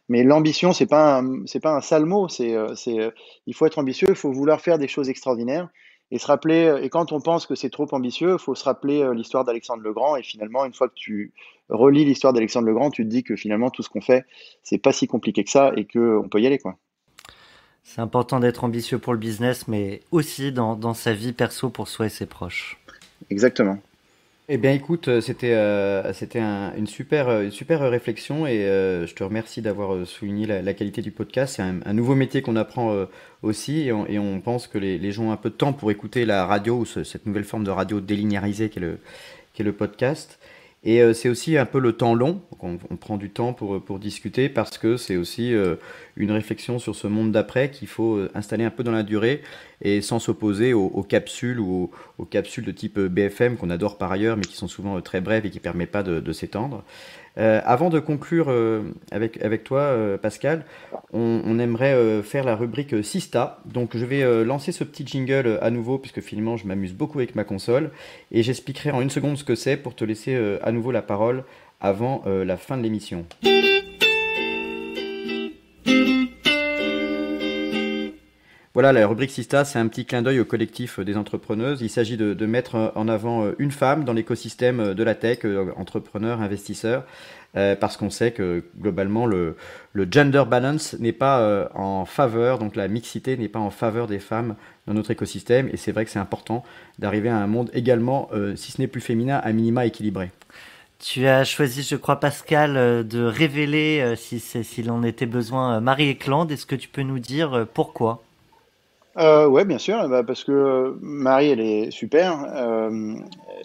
Mais l'ambition, c'est pas un sale mot. Il faut être ambitieux, il faut vouloir faire des choses extraordinaires et se rappeler. Et quand on pense que c'est trop ambitieux, il faut se rappeler l'histoire d'Alexandre le Grand. Et finalement, une fois que tu relis l'histoire d'Alexandre le Grand, tu te dis que finalement, tout ce qu'on fait, c'est pas si compliqué que ça et qu'on peut y aller, quoi. C'est important d'être ambitieux pour le business, mais aussi dans sa vie perso pour soi et ses proches. Exactement. Eh bien, écoute, c'était une super réflexion et je te remercie d'avoir souligné la qualité du podcast. C'est un nouveau métier qu'on apprend aussi et on pense que les gens ont un peu de temps pour écouter la radio ou cette nouvelle forme de radio délinéarisée qui est le podcast. Et c'est aussi un peu le temps long, on prend du temps pour discuter parce que c'est aussi une réflexion sur ce monde d'après qu'il faut installer un peu dans la durée et sans s'opposer aux capsules ou aux capsules de type BFM qu'on adore par ailleurs mais qui sont souvent très brèves et qui ne permettent pas de s'étendre. Avant de conclure avec toi, Pascal, on aimerait faire la rubrique Sista. Donc je vais lancer ce petit jingle à nouveau, puisque finalement je m'amuse beaucoup avec ma console. Et j'expliquerai en 1 seconde ce que c'est pour te laisser à nouveau la parole avant la fin de l'émission. Voilà, la rubrique Sista, c'est un petit clin d'œil au collectif des entrepreneuses. Il s'agit de mettre en avant une femme dans l'écosystème de la tech, entrepreneur, investisseur, parce qu'on sait que globalement le gender balance n'est pas en faveur, donc la mixité n'est pas en faveur des femmes dans notre écosystème. Et c'est vrai que c'est important d'arriver à un monde également, si ce n'est plus féminin, à minima équilibré. Tu as choisi, je crois, Pascal, de révéler, s'il en était besoin, Marie Eklund. Est-ce que tu peux nous dire pourquoi ? Ouais, bien sûr, parce que Marie, elle est super.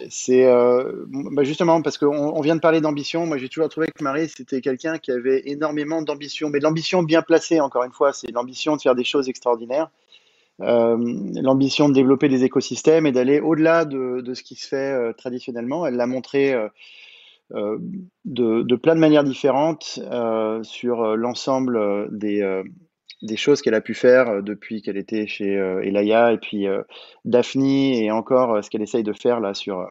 Justement parce qu'on vient de parler d'ambition. Moi, j'ai toujours trouvé que Marie, c'était quelqu'un qui avait énormément d'ambition, mais de l'ambition bien placée, encore une fois. C'est l'ambition de faire des choses extraordinaires, l'ambition de développer des écosystèmes et d'aller au-delà de ce qui se fait traditionnellement. Elle l'a montré de plein de manières différentes sur l'ensemble des choses qu'elle a pu faire depuis qu'elle était chez Elaya et puis Daphne et encore ce qu'elle essaye de faire là sur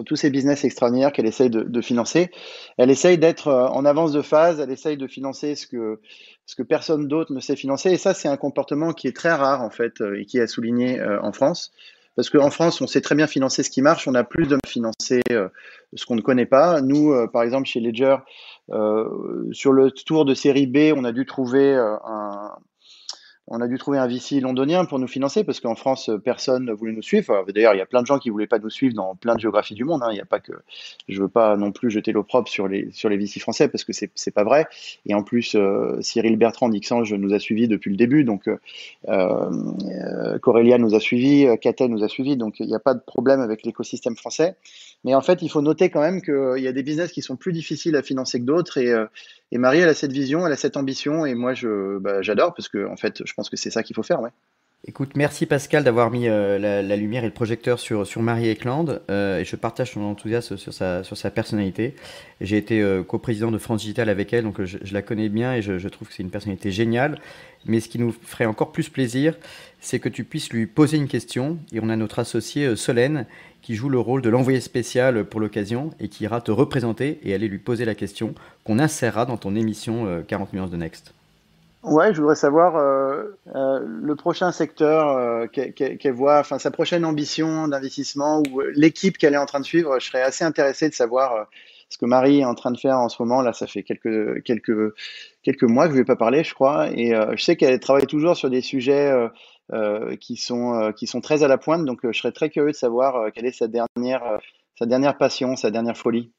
tous ces business extraordinaires qu'elle essaye de financer. Elle essaye d'être en avance de phase, elle essaye de financer ce que personne d'autre ne sait financer et ça c'est un comportement qui est très rare en fait et qui est à souligner en France. Parce qu'en France, on sait très bien financer ce qui marche, on a plus de financer ce qu'on ne connaît pas. Nous, par exemple, chez Ledger, sur le tour de série B, on a dû trouver un VC londonien pour nous financer parce qu'en France, personne ne voulait nous suivre. D'ailleurs, il y a plein de gens qui ne voulaient pas nous suivre dans plein de géographies du monde. Hein. Il y a pas que, je veux pas non plus jeter l'opprobre sur les VC français parce que c'est pas vrai. Et en plus, Cyril Bertrand d'Xange nous a suivis depuis le début. Donc, Corelia nous a suivis, Catel nous a suivis. Donc, il n'y a pas de problème avec l'écosystème français. Mais en fait, il faut noter quand même qu'il y a des business qui sont plus difficiles à financer que d'autres. Et Marie, elle a cette vision, elle a cette ambition. Et moi, j'adore parce que, en fait, je pense que c'est ça qu'il faut faire, ouais. Écoute, merci Pascal d'avoir mis la lumière et le projecteur sur Marie Eklund, et je partage son enthousiasme sur sa personnalité. J'ai été coprésident de France Digital avec elle, donc je la connais bien et je trouve que c'est une personnalité géniale. Mais ce qui nous ferait encore plus plaisir, c'est que tu puisses lui poser une question, et on a notre associé Solène qui joue le rôle de l'envoyé spécial pour l'occasion et qui ira te représenter et aller lui poser la question qu'on insérera dans ton émission 40 nuances de Next. Ouais, je voudrais savoir le prochain secteur qu'elle voit, enfin sa prochaine ambition d'investissement ou l'équipe qu'elle est en train de suivre. Je serais assez intéressé de savoir ce que Marie est en train de faire en ce moment. Là, ça fait quelques mois que je lui ai pas parlé, je crois, et je sais qu'elle travaille toujours sur des sujets qui sont très à la pointe. Donc, je serais très curieux de savoir quelle est sa dernière passion, sa dernière folie.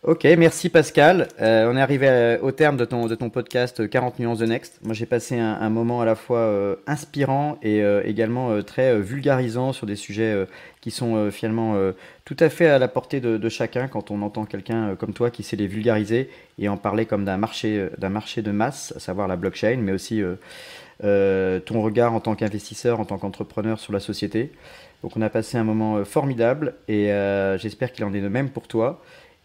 Ok, merci Pascal. On est arrivé au terme de ton podcast 40 nuances de Next. Moi, j'ai passé un moment à la fois inspirant et également très vulgarisant sur des sujets qui sont finalement tout à fait à la portée de chacun quand on entend quelqu'un comme toi qui sait les vulgariser et en parler comme d'un marché de masse, à savoir la blockchain, mais aussi ton regard en tant qu'investisseur, en tant qu'entrepreneur sur la société. Donc, on a passé un moment formidable et j'espère qu'il en est de même pour toi.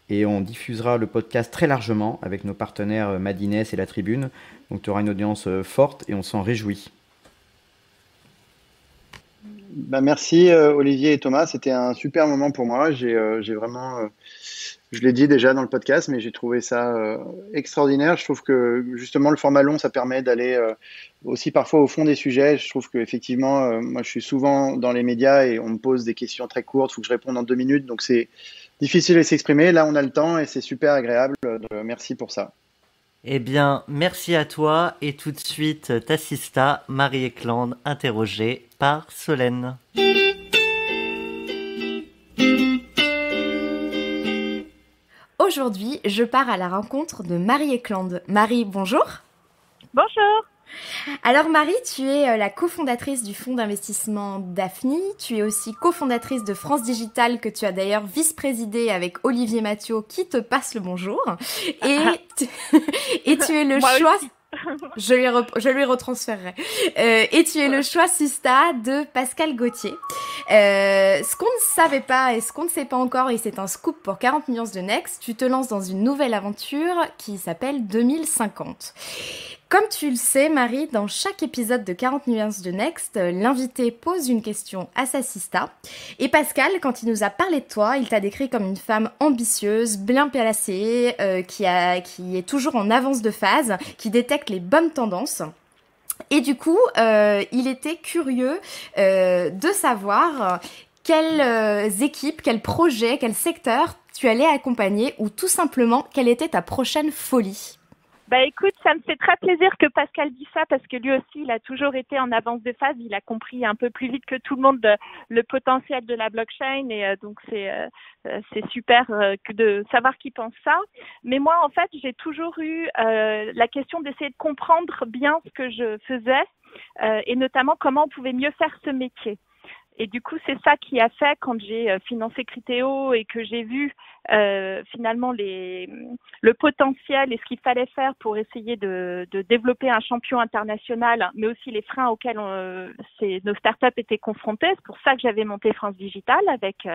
Et on diffusera le podcast très largement avec nos partenaires Madines et La Tribune. Donc tu auras une audience forte et on s'en réjouit. Merci Olivier et Thomas, c'était un super moment pour moi. J'ai vraiment, je l'ai dit déjà dans le podcast, mais j'ai trouvé ça extraordinaire. Je trouve que justement le format long, ça permet d'aller aussi parfois au fond des sujets. Je trouve qu'effectivement, moi je suis souvent dans les médias et on me pose des questions très courtes, il faut que je réponde en 2 minutes, donc c'est difficile de s'exprimer. Là, on a le temps et c'est super agréable. Merci pour ça. Eh bien, merci à toi. Et tout de suite, t'assista, Marie Eklund, interrogée par Solène. Aujourd'hui, je pars à la rencontre de Marie Eklund. Marie, bonjour. Bonjour. Alors Marie, tu es la cofondatrice du fonds d'investissement Daphni. Tu es aussi cofondatrice de France Digital, que tu as d'ailleurs vice-présidée avec Olivier Mathieu, qui te passe le bonjour. Et tu es le choix... Je lui retransférerai. Et tu es le choix Sista de Pascal Gauthier. Ce qu'on ne savait pas et ce qu'on ne sait pas encore, et c'est un scoop pour 40 nuances de Next, tu te lances dans une nouvelle aventure qui s'appelle 2050. Comme tu le sais, Marie, dans chaque épisode de 40 nuances de Next, l'invité pose une question à sa Sista. Et Pascal, quand il nous a parlé de toi, il t'a décrit comme une femme ambitieuse, bien placée, qui est toujours en avance de phase, qui détecte les bonnes tendances. Et du coup, il était curieux de savoir quelles équipes, quels projets, quel secteur tu allais accompagner, ou tout simplement, quelle était ta prochaine folie. Bah écoute, ça me fait très plaisir que Pascal dise ça parce que lui aussi, il a toujours été en avance de phase. Il a compris un peu plus vite que tout le monde le potentiel de la blockchain et donc c'est super de savoir qu'il pense ça. Mais moi, en fait, j'ai toujours eu la question d'essayer de comprendre bien ce que je faisais et notamment comment on pouvait mieux faire ce métier. Et du coup, c'est ça qui a fait quand j'ai financé Criteo et que j'ai vu finalement le potentiel et ce qu'il fallait faire pour essayer de développer un champion international, mais aussi les freins auxquels nos startups étaient confrontées. C'est pour ça que j'avais monté France Digital avec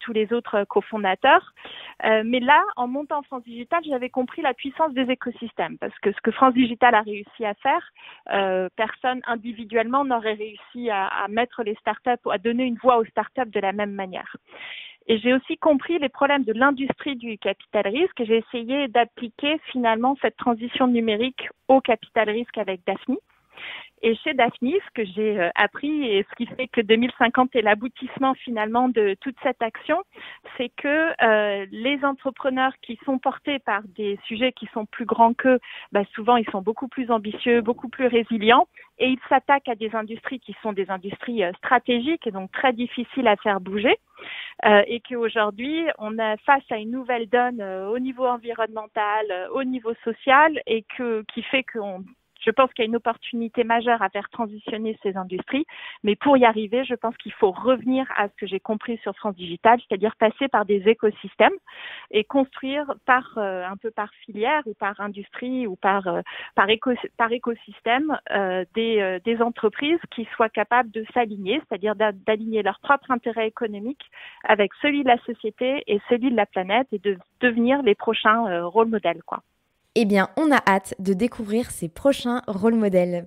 tous les autres cofondateurs. Mais là, en montant France Digital, j'avais compris la puissance des écosystèmes parce que ce que France Digital a réussi à faire, personne individuellement n'aurait réussi à mettre les startups, à donner une voix aux startups de la même manière. Et j'ai aussi compris les problèmes de l'industrie du capital risque et j'ai essayé d'appliquer finalement cette transition numérique au capital risque avec Daphni. Et chez Daphni, ce que j'ai appris et ce qui fait que 2050 est l'aboutissement finalement de toute cette action, c'est que les entrepreneurs qui sont portés par des sujets qui sont plus grands qu'eux, souvent ils sont beaucoup plus ambitieux, beaucoup plus résilients et ils s'attaquent à des industries qui sont des industries stratégiques et donc très difficiles à faire bouger. Et qu'aujourd'hui, on est face à une nouvelle donne au niveau environnemental, au niveau social et qui fait qu'on Je pense qu'il y a une opportunité majeure à faire transitionner ces industries, mais pour y arriver, je pense qu'il faut revenir à ce que j'ai compris sur France Digital, c'est-à-dire passer par des écosystèmes et construire un peu par filière ou par industrie ou par écosystème des entreprises qui soient capables de s'aligner, c'est-à-dire d'aligner leur propre intérêt économique avec celui de la société et celui de la planète et de devenir les prochains rôle modèles, quoi. Eh bien, on a hâte de découvrir ces prochains rôles modèles.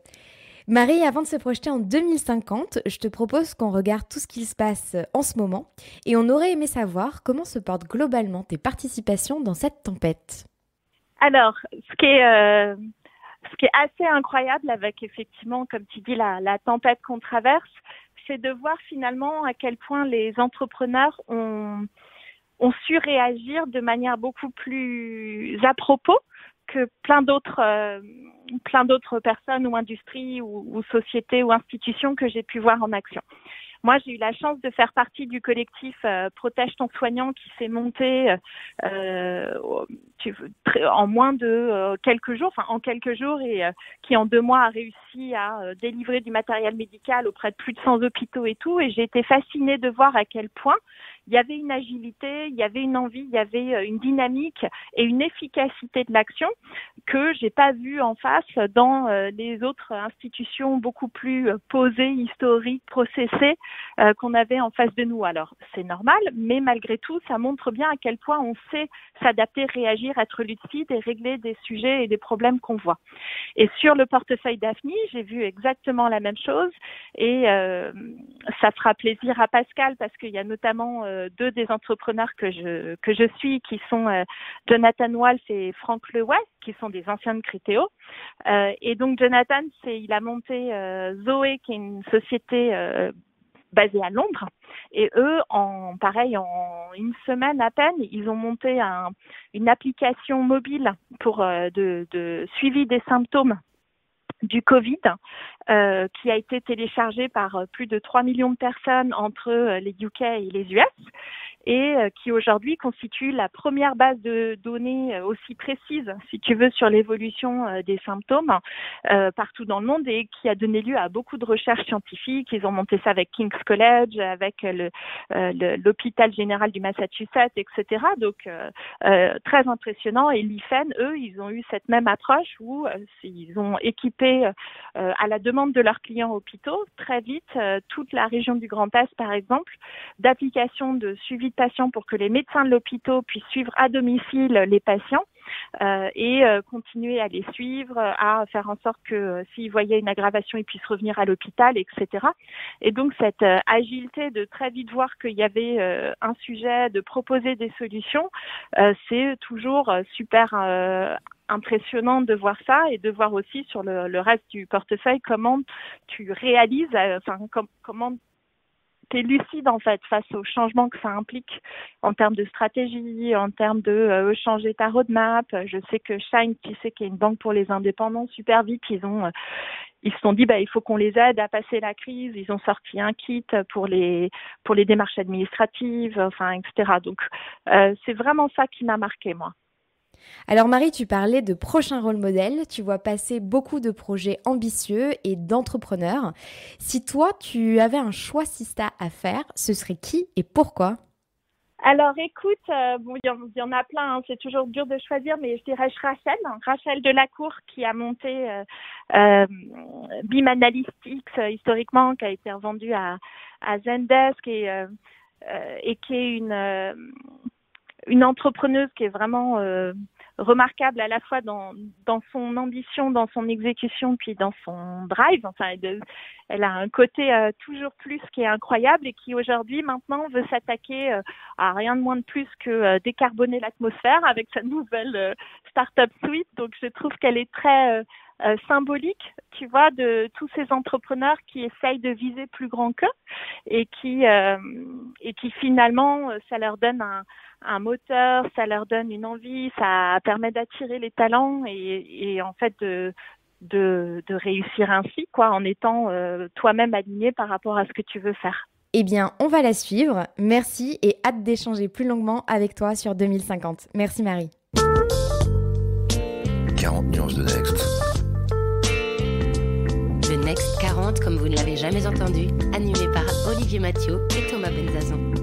Marie, avant de se projeter en 2050, je te propose qu'on regarde tout ce qui se passe en ce moment et on aurait aimé savoir comment se portent globalement tes participations dans cette tempête. Alors, ce qui est assez incroyable avec, effectivement, comme tu dis, la tempête qu'on traverse, c'est de voir finalement à quel point les entrepreneurs ont su réagir de manière beaucoup plus à propos que plein d'autres personnes ou industries ou sociétés ou institutions que j'ai pu voir en action. Moi, j'ai eu la chance de faire partie du collectif Protège ton soignant qui s'est monté en moins de quelques jours, et qui en 2 mois a réussi à délivrer du matériel médical auprès de plus de 100 hôpitaux et tout. Et j'ai été fascinée de voir à quel point il y avait une agilité, il y avait une envie, il y avait une dynamique et une efficacité de l'action que j'ai pas vue en face dans les autres institutions beaucoup plus posées, historiques, processées qu'on avait en face de nous. Alors, c'est normal, mais malgré tout, ça montre bien à quel point on sait s'adapter, réagir, être lucide et régler des sujets et des problèmes qu'on voit. Et sur le portefeuille Daphne, j'ai vu exactement la même chose et ça fera plaisir à Pascal parce qu'il y a notamment 2 des entrepreneurs que je suis qui sont Jonathan Walsh et Franck Lewest, qui sont des anciens de Criteo. Et donc Jonathan, il a monté Zoé, qui est une société basée à Londres. Et eux, en 1 semaine à peine, ils ont monté une application mobile pour de suivi des symptômes du Covid, qui a été téléchargée par plus de 3 millions de personnes entre les UK et les US, et qui aujourd'hui constitue la première base de données aussi précise, si tu veux, sur l'évolution des symptômes partout dans le monde et qui a donné lieu à beaucoup de recherches scientifiques. Ils ont monté ça avec King's College, avec l'hôpital général du Massachusetts, etc. Donc, très impressionnant. Et l'IFEN, eux, ils ont eu cette même approche où ils ont équipé à la demande de leurs clients hôpitaux, très vite, toute la région du Grand Est, par exemple, d'applications de suivi de patients pour que les médecins de l'hôpital puissent suivre à domicile les patients et continuer à les suivre, à faire en sorte que s'ils voyaient une aggravation, ils puissent revenir à l'hôpital, etc. Et donc cette agilité de très vite voir qu'il y avait un sujet, de proposer des solutions, c'est toujours super impressionnant de voir ça et de voir aussi sur le reste du portefeuille comment tu réalises, comment t'es lucide en fait face aux changements que ça implique en termes de stratégie, en termes de changer ta roadmap. Je sais que Shine, tu sais, qui est une banque pour les indépendants, super vite, ils se sont dit il faut qu'on les aide à passer la crise. Ils ont sorti un kit pour les démarches administratives, etc. Donc c'est vraiment ça qui m'a marqué, moi. Alors Marie, tu parlais de prochains rôles modèles, tu vois passer beaucoup de projets ambitieux et d'entrepreneurs. Si toi, tu avais un choix Sista à faire, ce serait qui et pourquoi ? Alors écoute, il y en a plein, hein, c'est toujours dur de choisir, mais je dirais Rachel Delacour qui a monté BIM Analytics historiquement, qui a été revendu à Zendesk et qui est une entrepreneuse qui est vraiment remarquable à la fois dans son ambition, dans son exécution, puis dans son drive. Elle a un côté toujours plus qui est incroyable et qui aujourd'hui maintenant veut s'attaquer à rien de moins de plus que décarboner l'atmosphère avec sa nouvelle Startup Suite. Donc je trouve qu'elle est très symbolique, tu vois, de tous ces entrepreneurs qui essayent de viser plus grand qu'eux et qui finalement ça leur donne un moteur, ça leur donne une envie, ça permet d'attirer les talents et en fait de réussir ainsi, quoi, en étant toi-même aligné par rapport à ce que tu veux faire. Eh bien, on va la suivre. Merci et hâte d'échanger plus longuement avec toi sur 2050. Merci Marie. 40 nuances de Next. comme vous ne l'avez jamais entendu, animé par Olivier Mathieu et Thomas Benzazon.